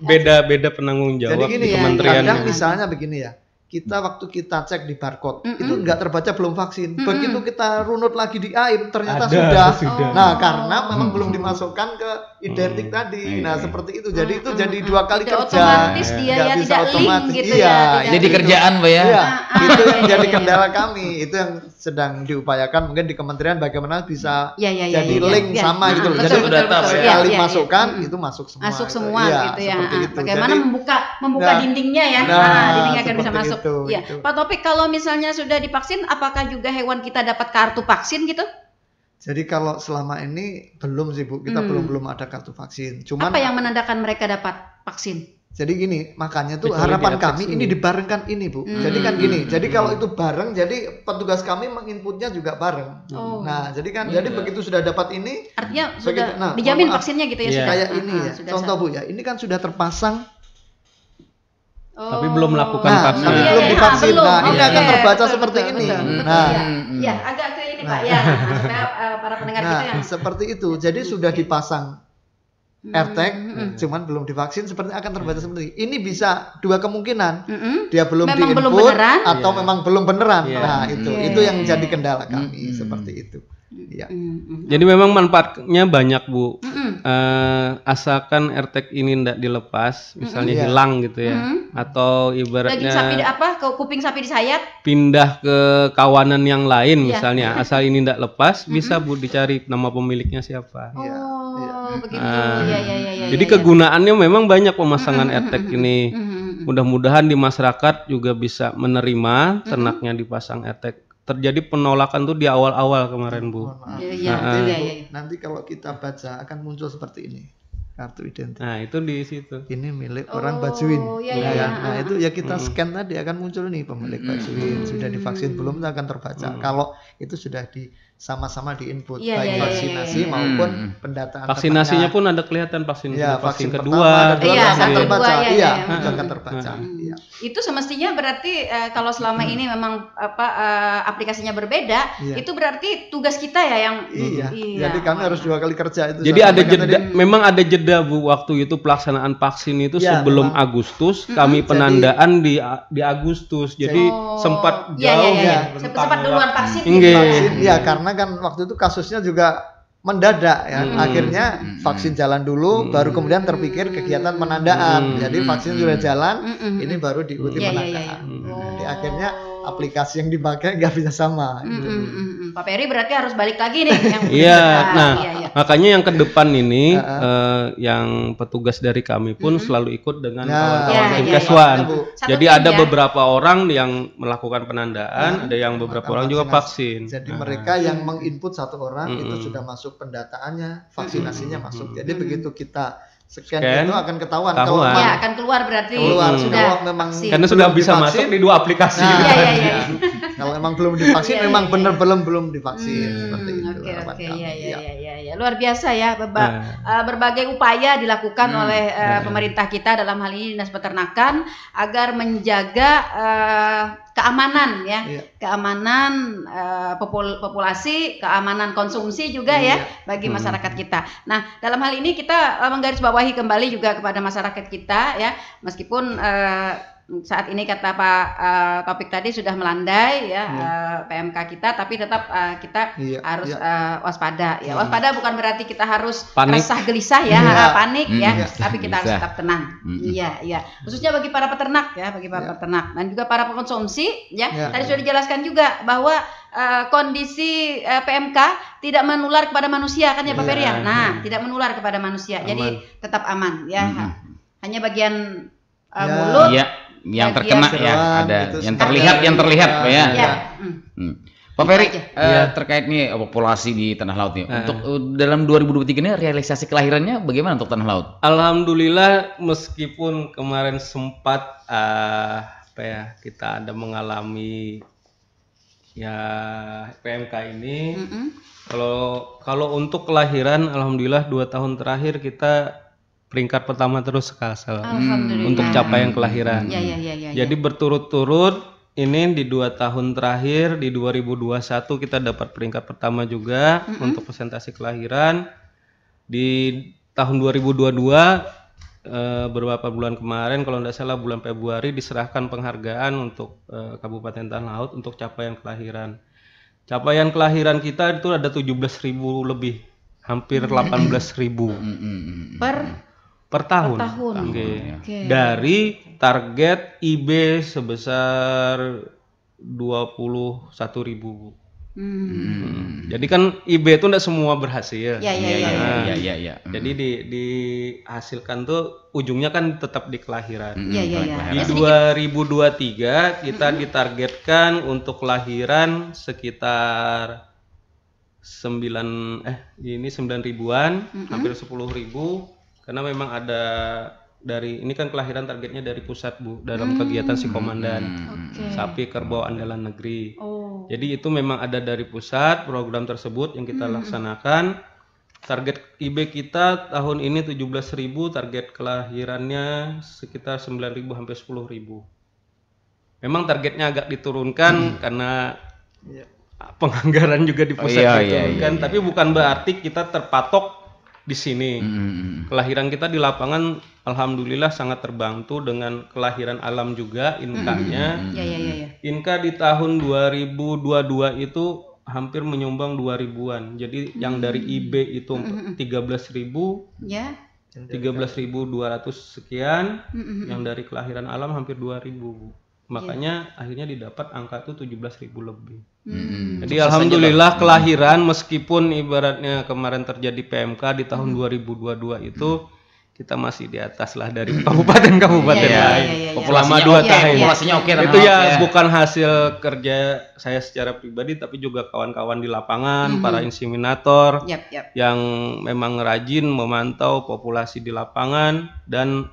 beda penanggung jawab gini, di kementerian. Kadang misalnya begini ya. Waktu kita cek di barcode itu nggak terbaca belum vaksin. Begitu kita runut lagi di AIM ternyata sudah. Nah, karena memang belum dimasukkan ke identik tadi. Nah, seperti itu. Jadi itu jadi 2 kali kerja. Otomatis dia ya tidak link gitu ya. Jadi kerjaan Mbak ya. Iya, itu yang jadi kendala kami. Itu yang sedang diupayakan mungkin di kementerian bagaimana bisa jadi link sama gitu loh. Jadi sekali masukkan itu masuk semua. Masuk semua gitu ya. Itu. Bagaimana membuka dindingnya ya. Dindingnya akan bisa masuk. Ya, Pak Topik, kalau misalnya sudah divaksin, apakah juga hewan kita dapat kartu vaksin gitu? Jadi kalau selama ini belum sih Bu, kita belum ada kartu vaksin. Cuman apa yang menandakan mereka dapat vaksin? Jadi gini, makanya tuh harapan kami ini dibarengkan ini Bu. Jadi kan gini, jadi kalau itu bareng, jadi petugas kami menginputnya juga bareng. Nah, jadi kan, jadi begitu sudah dapat ini, artinya sudah dijamin vaksinnya gitu ya? Kayak ini ya, contoh Bu ya, ini kan sudah terpasang. Tapi belum melakukan vaksin. Tapi belum divaksin. Nah, ini akan terbaca seperti ini. Nah, ya agak ke ini Pak ya. Maksudnya para pendengar kita yang seperti itu. Jadi sudah dipasang AirTag, cuman belum divaksin, seperti akan terbaca seperti ini. Ini bisa 2 kemungkinan. Dia belum diinput atau memang belum beneran. Nah, itu yang jadi kendala kami seperti itu. Ya. Jadi memang manfaatnya banyak Bu. Asalkan AirTag ini tidak dilepas, misalnya hilang gitu ya, atau ibaratnya daging sapi ke kuping sapi disayat, pindah ke kawanan yang lain misalnya, asal ini tidak lepas, bisa Bu dicari nama pemiliknya siapa. Begitu. Jadi kegunaannya memang banyak pemasangan AirTag ini. Mudah-mudahan di masyarakat juga bisa menerima ternaknya dipasang AirTag. Terjadi penolakan tuh di awal-awal kemarin Bu. Nanti kalau kita baca akan muncul seperti ini. kartu identitas. Nah, itu di situ. Ini milik orang Bajuin. Nah, itu ya kita scan tadi akan muncul nih pemilik Bajuin sudah divaksin belum, itu akan terbaca. Kalau itu sudah sama-sama diinput baik vaksinasi maupun pendataan. Vaksinasinya pun ada kelihatan vaksin kedua. Iya, itu akan terbaca. Itu semestinya berarti kalau selama ini memang aplikasinya berbeda, itu berarti tugas kita ya yang Jadi kami harus 2 kali kerja itu. Jadi ada jeda, memang ada jeda Bu, waktu itu pelaksanaan vaksin itu sebelum memang. Agustus, kami penandaan di Agustus. Jadi sempat jauh sempat duluan vaksin. Iya, karena kan waktu itu kasusnya juga mendadak ya. Akhirnya vaksin jalan dulu, baru kemudian terpikir kegiatan penandaan. Jadi vaksin sudah jalan, ini baru diikuti penandaan. Jadi akhirnya aplikasi yang dipakai nggak bisa sama. Pak Peri berarti harus balik lagi nih. Makanya yang ke depan ini yang petugas dari kami pun selalu ikut dengan kawan-kawan Keswan. Jadi ada beberapa orang yang melakukan penandaan, ada yang beberapa orang juga vaksin. Jadi mereka yang menginput 1 orang itu sudah masuk pendataannya, vaksinasinya masuk. Jadi begitu kita scan itu akan ketahuan. Ya, akan keluar berarti sudah memang karena sudah bisa masuk di 2 aplikasi. Kalau memang belum divaksin, memang benar belum divaksin seperti itu. Luar biasa ya, berbagai upaya dilakukan oleh pemerintah kita, dalam hal ini Dinas Peternakan, agar menjaga keamanan keamanan populasi, keamanan konsumsi juga bagi masyarakat kita. Nah, dalam hal ini kita menggarisbawahi kembali juga kepada masyarakat kita ya, meskipun saat ini kata Pak Taufik tadi sudah melandai PMK kita, tapi tetap kita harus waspada ya. Waspada bukan berarti kita harus resah gelisah panik tapi kita harus tetap tenang. Iya. Khususnya bagi para peternak bagi para peternak dan juga para pengkonsumsi Tadi sudah dijelaskan juga bahwa kondisi PMK tidak menular kepada manusia kan ya Pak Ferry. Nah, tidak menular kepada manusia. Jadi tetap aman ya. Hanya bagian mulut yang terkena ada yang terlihat Pak ya. Pak Ferry, terkait nih populasi di tanah laut nih. Untuk dalam 2023 ini realisasi kelahirannya bagaimana untuk tanah laut? Alhamdulillah, meskipun kemarin sempat kita ada mengalami PMK ini. Kalau untuk kelahiran, alhamdulillah 2 tahun terakhir kita peringkat pertama terus Kalsel untuk capaian kelahiran. Jadi berturut-turut ini di 2 tahun terakhir, di 2021 kita dapat peringkat pertama juga untuk presentasi kelahiran. Di tahun 2022 beberapa bulan kemarin, kalau tidak salah bulan Februari, diserahkan penghargaan untuk Kabupaten Tanah Laut untuk capaian kelahiran. Capaian kelahiran kita itu ada 17.000 lebih, hampir 18.000 per tahun. Dari target IB sebesar 21.000. Jadi kan IB itu tidak semua berhasil. Jadi dihasilkan tuh ujungnya kan tetap di kelahiran. Di 2023 kita ditargetkan untuk kelahiran sekitar 9.000-an, hampir 10.000. Karena memang ada ini kan kelahiran targetnya dari pusat Bu, dalam kegiatan si komandan sapi kerbau andalan negeri. Jadi itu memang ada dari pusat program tersebut yang kita laksanakan. Target IB kita tahun ini 17.000, target kelahirannya sekitar 9.000 sampai 10.000. Memang targetnya agak diturunkan karena penganggaran juga di pusat diturunkan, tapi bukan berarti kita terpatok di sini. Kelahiran kita di lapangan alhamdulillah sangat terbantu dengan kelahiran alam juga Inka-nya. Inka di tahun 2022 itu hampir menyumbang 2.000-an. Jadi yang dari IB itu 13.000, 13.200 sekian, yang dari kelahiran alam hampir 2.000. Makanya akhirnya didapat angka itu 17.000 lebih. Jadi alhamdulillah kelahiran, meskipun ibaratnya kemarin terjadi PMK di tahun 2022 itu, kita masih di atas lah dari kabupaten-kabupaten lain. Populasinya Selama 2 oke, tahun. populasinya oke. Itu ya bukan hasil kerja saya secara pribadi, tapi juga kawan-kawan di lapangan, para inseminator yang memang rajin memantau populasi di lapangan, dan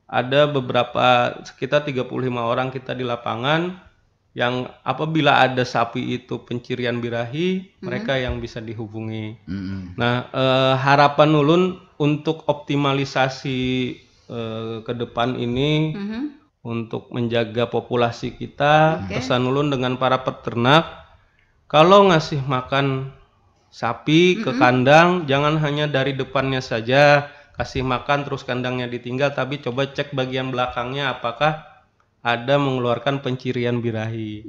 ada beberapa sekitar 35 orang kita di lapangan yang apabila ada sapi itu pencirian birahi, mereka yang bisa dihubungi. Nah, harapan ulun untuk optimalisasi ke depan ini untuk menjaga populasi kita, pesan ulun dengan para peternak, kalau ngasih makan sapi ke kandang, jangan hanya dari depannya saja kasih makan terus kandangnya ditinggal, tapi coba cek bagian belakangnya apakah ada mengeluarkan pencirian birahi.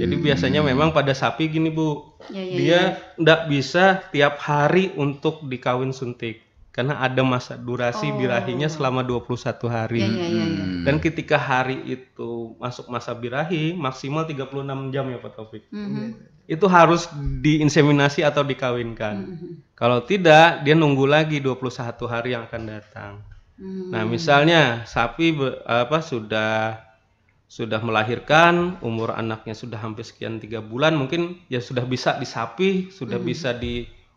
Jadi biasanya memang pada sapi gini Bu, dia ndak bisa tiap hari untuk dikawin suntik karena ada masa durasi birahinya selama 21 hari. Dan ketika hari itu masuk masa birahi maksimal 36 jam ya Pak Taufik. Itu harus diinseminasi atau dikawinkan. Kalau tidak, dia nunggu lagi 21 hari yang akan datang. Nah, misalnya sapi sudah melahirkan, umur anaknya sudah hampir sekian 3 bulan, mungkin ya sudah bisa disapi, sudah bisa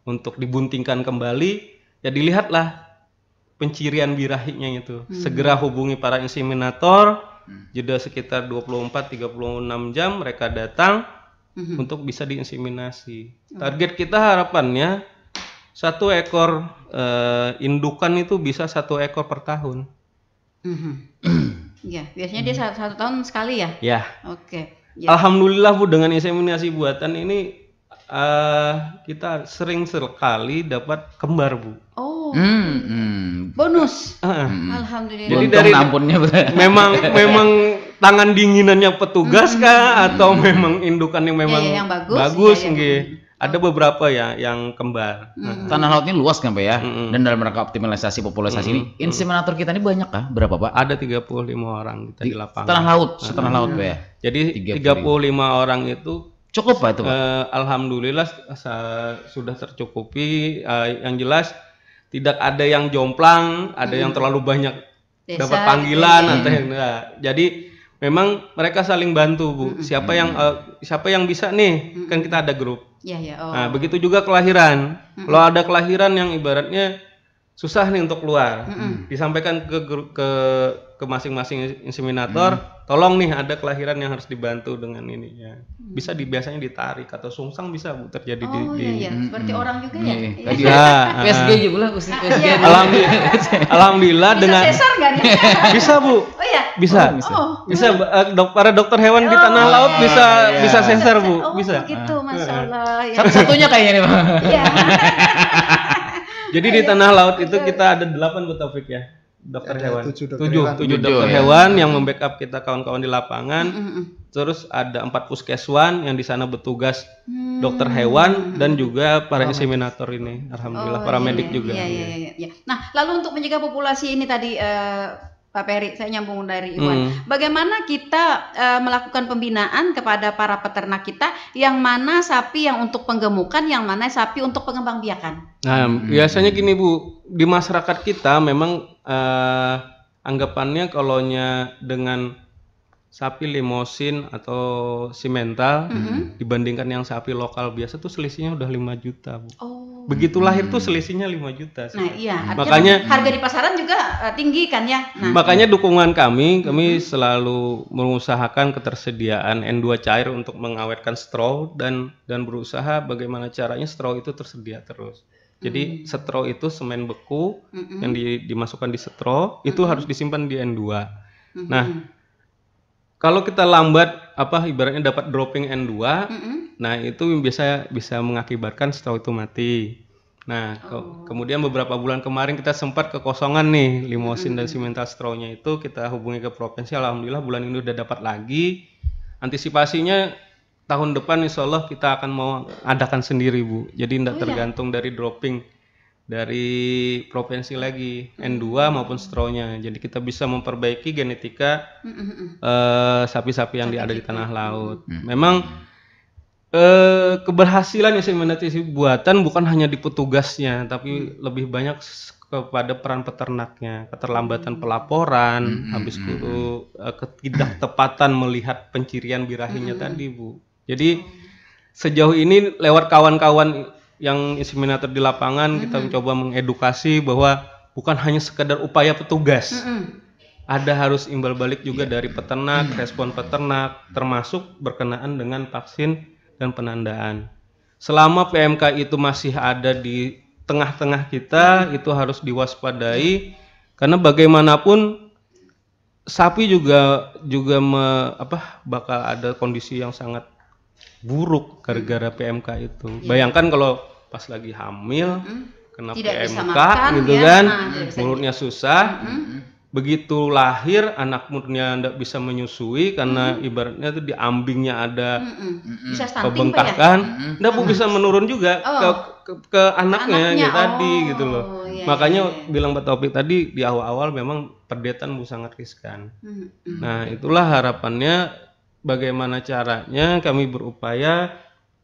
untuk dibuntingkan kembali, ya dilihatlah pencirian birahinya itu. Segera hubungi para inseminator, jeda sekitar 24-36 jam mereka datang untuk bisa diinseminasi. Target kita harapannya 1 ekor indukan itu bisa 1 ekor per tahun. Ya, biasanya dia 1 tahun sekali ya? Ya. Oke. Alhamdulillah Bu, dengan inseminasi buatan ini kita sering sekali dapat kembar Bu. Oh. Bonus. Alhamdulillah. Jadi dari memang tangan dinginannya petugas kah atau memang indukan yang memang yang bagus nggih. Ada beberapa ya yang kembar. Tanah lautnya luas kan Pak ya? Dan dalam rangka optimalisasi populasi ini, inseminator kita ini banyak kah? Berapa Pak? Ada 35 orang kita di lapangan. Tanah laut, setanah laut Pak ya? Jadi 35 orang itu cukup Pak itu Pak? Alhamdulillah sudah tercukupi. Yang jelas tidak ada yang jomplang, ada yang terlalu banyak dapat panggilan atau yang enggak. Jadi memang mereka saling bantu Bu. Siapa yang bisa nih? Kan kita ada grup. Nah, begitu juga kelahiran. Kalau ada kelahiran yang ibaratnya susah nih untuk keluar, disampaikan ke masing-masing inseminator, tolong nih ada kelahiran yang harus dibantu dengan ini ya. Bisa biasanya ditarik atau sungsang bisa Bu terjadi seperti orang juga ya. PSG juga lah Alhamdulillah dengan sesar nggak nih? Bisa Bu. Oh ya. Bisa. Para dokter hewan di tanah laut bisa sensor Bu, bisa. Gitu, Masya Allah. Satu-satunya kayaknya nih Pak. Iya. Jadi di tanah laut itu kita ada 8 Bu Taufik ya, dokter hewan. 7 dokter hewan yang membackup kita kawan-kawan di lapangan. Terus ada 4 puskeswan yang di sana bertugas dokter hewan dan juga para inseminator ini. Alhamdulillah para medik juga. Nah, lalu untuk menjaga populasi ini tadi Pak Peri, saya nyambung dari Iwan. Bagaimana kita melakukan pembinaan kepada para peternak kita, yang mana sapi yang untuk penggemukan, yang mana sapi untuk pengembangbiakan? Nah, biasanya gini Bu, di masyarakat kita memang anggapannya kalaunya dengan sapi limosin atau simental dibandingkan yang sapi lokal biasa tuh selisihnya udah 5 juta Bu. Begitu lahir tuh selisihnya 5 juta. Nah iya, makanya harga di pasaran juga tinggi kan ya. Makanya dukungan kami selalu mengusahakan ketersediaan N2 cair untuk mengawetkan straw dan berusaha bagaimana caranya straw itu tersedia terus. Jadi straw itu semen beku yang dimasukkan di straw itu harus disimpan di N2. Nah, kalau kita lambat ibaratnya dapat dropping N2, nah itu bisa mengakibatkan straw itu mati. Nah, kemudian beberapa bulan kemarin kita sempat kekosongan nih limosin dan simental strawnya itu, kita hubungi ke provinsi, alhamdulillah bulan ini udah dapat lagi. Antisipasinya tahun depan insya Allah kita akan mau adakan sendiri Bu. Jadi tidak tergantung dari dropping dari provinsi lagi N2 maupun strawnya. Jadi kita bisa memperbaiki genetika sapi-sapi yang ada di tanah laut. Memang Keberhasilan inseminasi buatan bukan hanya di petugasnya, tapi lebih banyak kepada peran peternaknya, keterlambatan pelaporan, habis itu ketidaktepatan melihat pencirian birahinya tadi, Bu. Jadi sejauh ini lewat kawan-kawan yang inseminator di lapangan kita mencoba mengedukasi bahwa bukan hanya sekedar upaya petugas. Ada harus imbal balik juga dari peternak, respon peternak, termasuk berkenaan dengan vaksin dan penandaan. Selama PMK itu masih ada di tengah-tengah kita, itu harus diwaspadai karena bagaimanapun sapi juga bakal ada kondisi yang sangat buruk gara-gara PMK itu. Bayangkan kalau pas lagi hamil kena Tidak bisa PMK makan, gitu ya. kan, Tidak bisa mulutnya susah. Begitu lahir anaknya tidak bisa menyusui karena ibaratnya itu di ambingnya ada Bisa stunting Pak ya? pembengkakan, nggak Bu bisa menurun juga ke anaknya gitu tadi gitu loh. Iya, Makanya bilang Pak Taufik tadi di awal-awal memang perdetan Bu sangat riskan. Nah itulah harapannya bagaimana caranya kami berupaya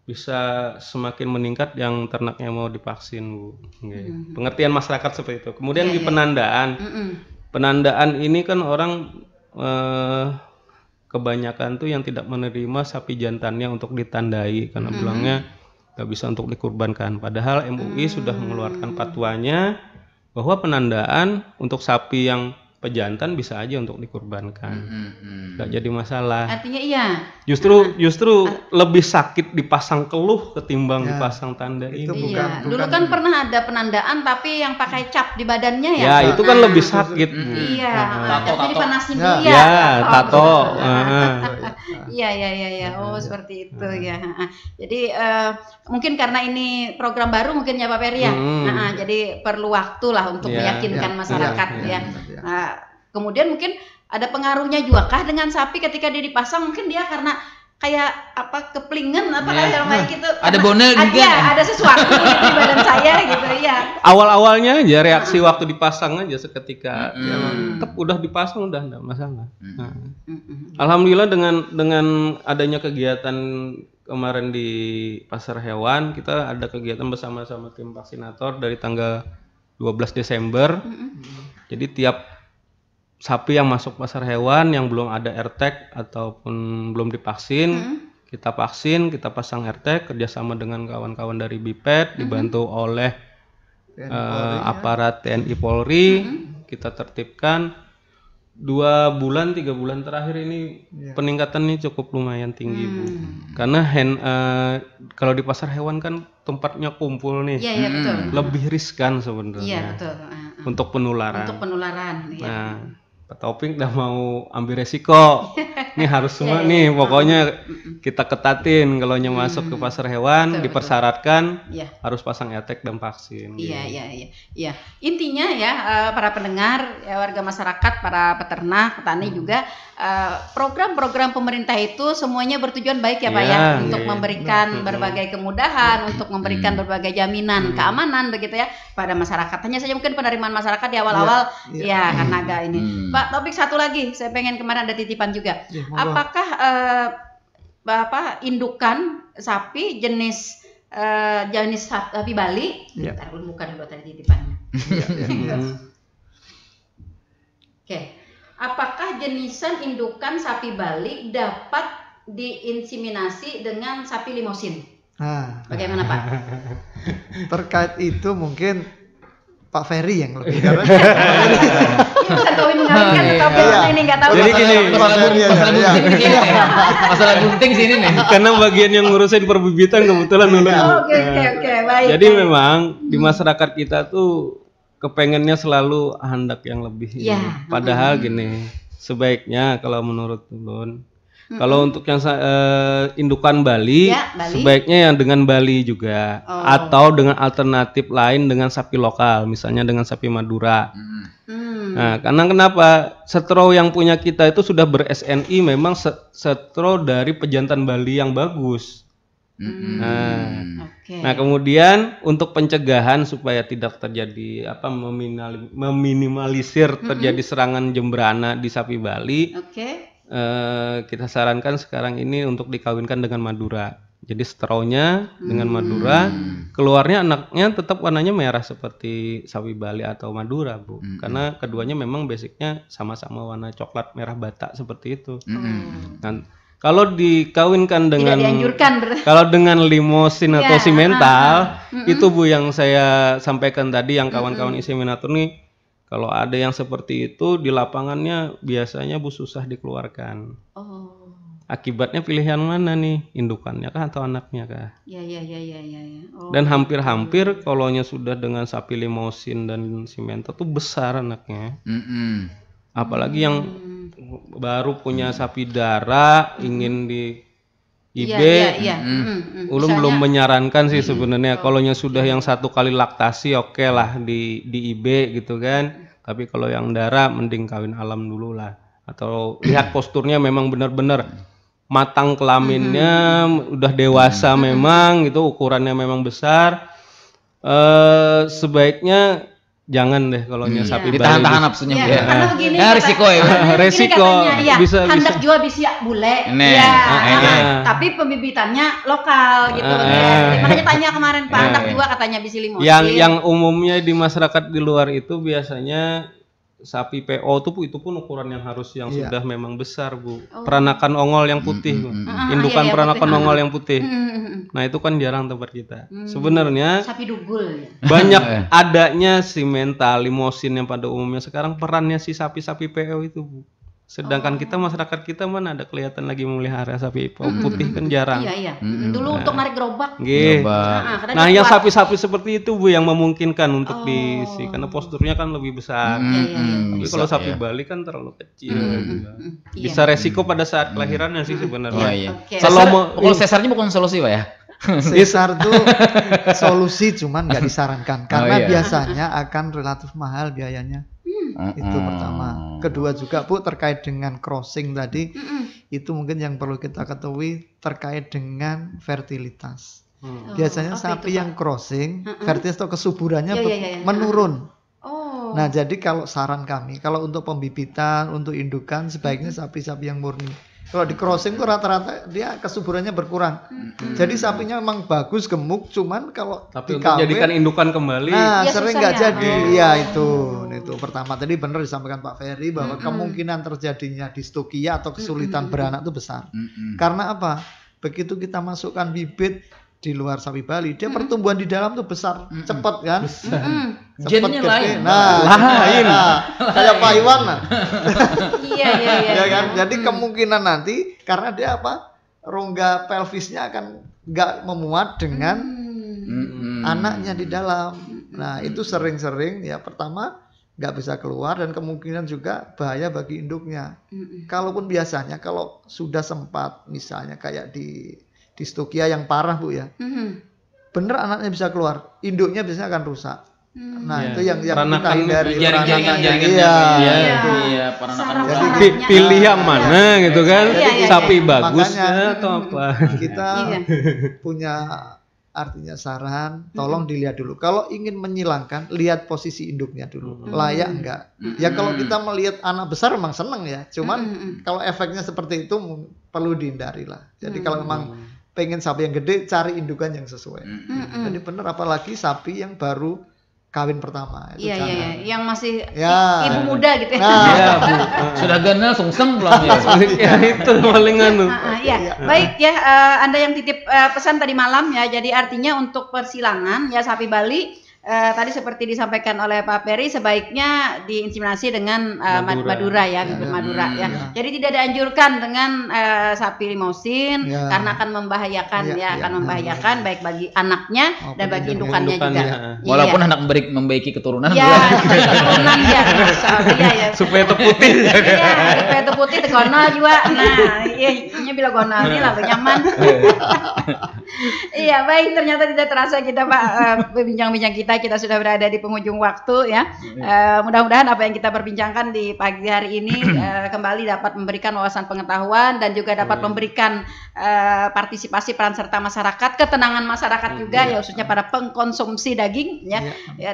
bisa semakin meningkat yang ternaknya mau divaksin Bu. Pengertian masyarakat seperti itu. Kemudian di penandaan. Penandaan ini kan orang kebanyakan tuh yang tidak menerima sapi jantannya untuk ditandai karena bilangnya nggak bisa untuk dikurbankan. Padahal MUI sudah mengeluarkan fatwanya bahwa penandaan untuk sapi yang pejantan bisa aja untuk dikurbankan, nggak jadi masalah. Artinya iya. Justru lebih sakit dipasang keluh ketimbang dipasang tanda itu ini. bukan Dulu kan pernah ada penandaan tapi yang pakai cap di badannya ya. Ya itu kan lebih sakit Bu. Iya, Tato. jadi dipanasin Ya. dulu Ya, tato. Iya. Oh, seperti itu ya. Jadi mungkin karena ini program baru mungkin ya Pak Peri ya. Jadi perlu waktu lah untuk meyakinkan masyarakat ya. Kemudian mungkin ada pengaruhnya juga kah dengan sapi ketika dia dipasang, mungkin dia karena kayak keplingen kayak gitu. Ada bonel juga. Iya, ada sesuatu gitu di badan saya gitu ya. Awal-awalnya aja reaksi waktu dipasang aja seketika udah dipasang udah enggak masalah. Alhamdulillah dengan adanya kegiatan kemarin di pasar hewan, kita ada kegiatan bersama-sama tim vaksinator dari tanggal 12 Desember. Jadi tiap sapi yang masuk pasar hewan yang belum ada AirTag ataupun belum divaksin, kita vaksin, kita pasang AirTag kerjasama dengan kawan-kawan dari BIPED, dibantu oleh aparat TNI Polri, kita tertibkan 2 bulan 3 bulan terakhir ini peningkatannya cukup lumayan tinggi Bu. Karena kalau di pasar hewan kan tempatnya kumpul nih, Iya betul. lebih riskan sebenarnya. Iya betul. Untuk penularan. Iya. Nah, Pak Taufik udah mau ambil resiko. Ini harus semua nih, pokoknya kita ketatin kalau masuk ke pasar hewan, dipersyaratkan harus pasang AirTag dan vaksin. Iya. Intinya ya para pendengar, warga masyarakat, para peternak, petani juga program-program pemerintah itu semuanya bertujuan baik ya Pak ya, untuk memberikan berbagai kemudahan, untuk memberikan berbagai jaminan keamanan begitu ya pada masyarakat. Hanya saja mungkin penerimaan masyarakat di awal-awal karena agak ini. Pak Taufik, satu lagi, saya pengen kemarin ada titipan juga. Apakah indukan sapi jenis sapi Bali? Taruh bukan dulu tadi titipannya. Oke. Apakah jenisan indukan sapi Bali dapat diinseminasi dengan sapi limosin? Bagaimana Pak? Terkait itu mungkin Pak Ferry yang lebih karena bukan kawin mengawinkan tapi ini nggak tahu. Jadi gini, masalah gunting sini nih. Karena bagian yang ngurusin perbibitan kebetulan dulu. Oke, baik. Jadi memang di masyarakat kita tuh kepengennya selalu hendak yang lebih. Padahal gini, sebaiknya kalau menurut Ulun, kalau untuk yang indukan Bali, sebaiknya yang dengan Bali juga, atau dengan alternatif lain dengan sapi lokal, misalnya dengan sapi Madura. Nah, karena kenapa? Setro yang punya kita itu sudah ber-SNI memang setro dari pejantan Bali yang bagus. Nah, kemudian untuk pencegahan supaya tidak terjadi meminimalisir terjadi serangan jembrana di sapi Bali. Kita sarankan sekarang ini untuk dikawinkan dengan Madura. Jadi straunya dengan Madura, keluarnya anaknya tetap warnanya merah seperti sapi Bali atau Madura, Bu. Karena keduanya memang basicnya sama-sama warna coklat merah bata seperti itu. Nah, kalau dikawinkan dengan Tidak dianjurkan. kalau dengan limosin atau simental, itu Bu yang saya sampaikan tadi yang kawan-kawan inseminator nih, kalau ada yang seperti itu di lapangannya biasanya Bu susah dikeluarkan. Oh. Akibatnya pilihan mana nih? Indukannya kah atau anaknya kah? Ya. Oh. Dan hampir-hampir kolonya sudah dengan sapi limosin dan simental tuh besar anaknya. Apalagi yang baru punya sapi darah ingin di IB, belum menyarankan sih sebenarnya. Kolonya sudah yang 1 kali laktasi oke lah di IB gitu kan. Tapi kalau yang darah mending kawin alam dulu lah. Atau lihat posturnya memang benar-benar matang kelaminnya, udah dewasa memang gitu, ukurannya memang besar. Sebaiknya jangan deh kalau sapi Bali. Ditahan-tahan nafsunya ya. Karena begini, Resiko ya. Resiko bisa hendak jual bisa bule. Tapi pembibitannya lokal gitu. Makanya tanya kemarin Pak, hendak juga katanya bisi limosin. Yang umumnya di masyarakat di luar itu biasanya sapi PO itu pun ukuran yang harus sudah memang besar, Bu. Peranakan ongol yang putih, Bu. Indukan peranakan ongol yang putih. Nah, itu kan jarang tempat kita. Sebenarnya sapi dugul. Banyak adanya simental, limosin yang pada umumnya sekarang perannya si sapi-sapi PO itu, Bu. Sedangkan kita masyarakat kita mana ada kelihatan lagi memelihara sapi putih kan jarang. Iya. Dulu untuk narik gerobak. Nah, yang sapi-sapi seperti itu Bu yang memungkinkan untuk diisi karena posturnya kan lebih besar. Tapi kalau sapi Bali kan terlalu kecil. Bisa resiko pada saat kelahirannya sih sebenarnya. Kalau sesarnya bukan solusi Pak ya? Sesar tuh solusi cuman nggak disarankan karena biasanya akan relatif mahal biayanya. Itu pertama. Kedua juga Bu terkait dengan crossing tadi, itu mungkin yang perlu kita ketahui terkait dengan fertilitas. Biasanya sapi yang crossing, fertilitas atau kesuburannya menurun. Nah, jadi kalau saran kami, kalau untuk pembibitan, untuk indukan sebaiknya sapi-sapi yang murni. Kalau di crossing tuh rata-rata dia kesuburannya berkurang. Jadi sapinya memang bagus, gemuk, cuman kalau tapi untuk jadikan indukan kembali, sering nggak jadi. Ya itu pertama tadi benar disampaikan Pak Ferry bahwa kemungkinan terjadinya distokia atau kesulitan beranak itu besar. Karena apa? Begitu kita masukkan bibit di luar sapi Bali, dia pertumbuhan di dalam tuh besar, cepat kan? Gennya lain. Lain. Kayak Pak Iwan lah. Iya. Ya kan? Jadi kemungkinan nanti karena dia rongga pelvisnya akan nggak memuat dengan anaknya di dalam. Nah, itu sering-sering ya pertama nggak bisa keluar dan kemungkinan juga bahaya bagi induknya. Kalaupun biasanya kalau sudah sempat misalnya kayak di distokia yang parah Bu ya, bener anaknya bisa keluar, induknya biasanya akan rusak. Nah itu yang kita hindari. Pilih yang mana gitu kan, sapi bagus atau apa. Kita punya artinya saran, tolong dilihat dulu. Kalau ingin menyilangkan, lihat posisi induknya dulu, layak enggak. Ya kalau kita melihat anak besar memang seneng ya, cuman kalau efeknya seperti itu perlu dihindari lah. Jadi kalau memang pengen sapi yang gede, cari indukan yang sesuai. Jadi benar, apalagi sapi yang baru kawin pertama. Iya, yang masih ibu muda gitu ya. Sudah ganal, sungseng belum ya. Itu paling Baik ya, Anda yang titip pesan tadi malam ya. Jadi artinya untuk persilangan ya sapi Bali. Tadi seperti disampaikan oleh Pak Ferry sebaiknya diinseminasi dengan Madura ya, bibit Madura ya. Jadi tidak dianjurkan dengan sapi limosin karena akan membahayakan akan membahayakan baik bagi anaknya dan bagi indukannya juga. Walaupun hendak membaiki keturunan. Keturunan ya. Supaya terputih. Supaya terputih tegonal juga. Nah, ini bila gonal ini lah nyaman. Iya, baik, ternyata tidak terasa kita Pak berbincang-bincang kita sudah berada di penghujung waktu ya. Mudah-mudahan apa yang kita perbincangkan di pagi hari ini kembali dapat memberikan wawasan pengetahuan dan juga dapat memberikan partisipasi peran serta masyarakat, ketenangan masyarakat juga ya, khususnya para pengkonsumsi daging ya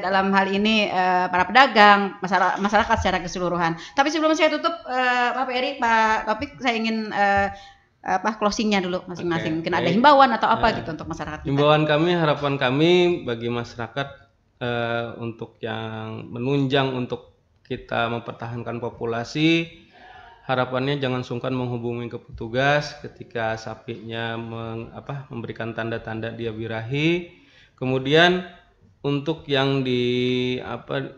dalam hal ini para pedagang, masyarakat secara keseluruhan. Tapi sebelum saya tutup Pak Ferry, Pak Taufik, saya ingin closingnya dulu masing-masing. Mungkin ada baik. himbauan atau apa gitu untuk masyarakat kita. Himbauan kami, harapan kami bagi masyarakat untuk yang menunjang untuk kita mempertahankan populasi, harapannya jangan sungkan menghubungi ke petugas ketika sapinya memberikan tanda-tanda dia birahi. Kemudian untuk yang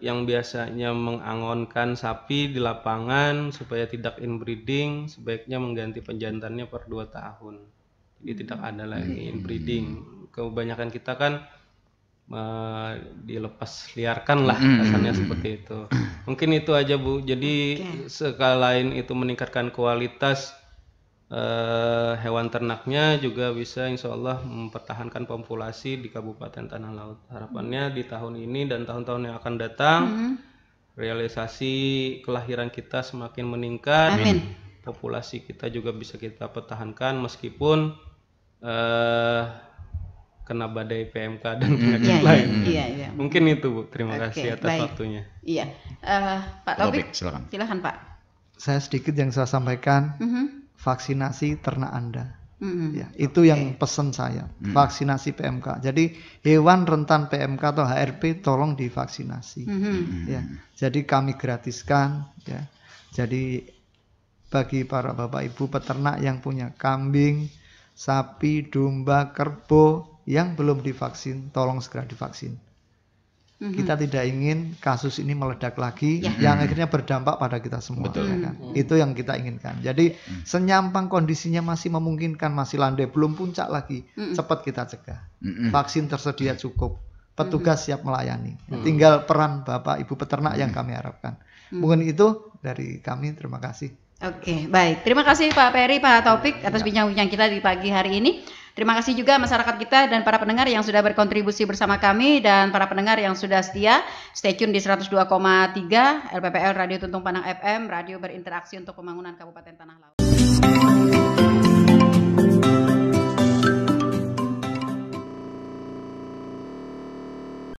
yang biasanya mengangonkan sapi di lapangan supaya tidak inbreeding, sebaiknya mengganti penjantannya per 2 tahun. Jadi tidak ada lagi inbreeding. Kebanyakan kita kan dilepas liarkan lah, kasarnya seperti itu. Mungkin itu aja Bu. Jadi sekalian itu meningkatkan kualitas hewan ternaknya, juga bisa insya Allah mempertahankan populasi di Kabupaten Tanah Laut. Harapannya di tahun ini dan tahun-tahun yang akan datang realisasi kelahiran kita semakin meningkat. Amin. Populasi kita juga bisa kita pertahankan meskipun kena badai PMK dan penyakit lain. Iya. Mungkin itu Bu. Terima kasih atas baik. waktunya. Iya. Pak Taufik, silakan Pak. Saya sedikit yang saya sampaikan, vaksinasi ternak Anda. Ya, itu yang pesan saya, vaksinasi PMK. Jadi hewan rentan PMK atau HRP tolong divaksinasi. Ya, jadi kami gratiskan. Ya, jadi bagi para bapak ibu peternak yang punya kambing, sapi, domba, kerbau yang belum divaksin, tolong segera divaksin. Kita tidak ingin kasus ini meledak lagi, yang akhirnya berdampak pada kita semua. Ya kan? Itu yang kita inginkan. Jadi senyampang kondisinya masih memungkinkan, masih landai, belum puncak lagi, cepat kita cegah. Vaksin tersedia cukup, petugas siap melayani. Tinggal peran bapak ibu peternak yang kami harapkan. Mungkin itu dari kami. Terima kasih. Oke, baik. Terima kasih Pak Peri, Pak Taufik atas bincang-bincang kita di pagi hari ini. Terima kasih juga masyarakat kita dan para pendengar yang sudah berkontribusi bersama kami, dan para pendengar yang sudah setia stay tune di 102,3 LPPL Radio Tuntung Panang FM, radio berinteraksi untuk pembangunan Kabupaten Tanah Laut.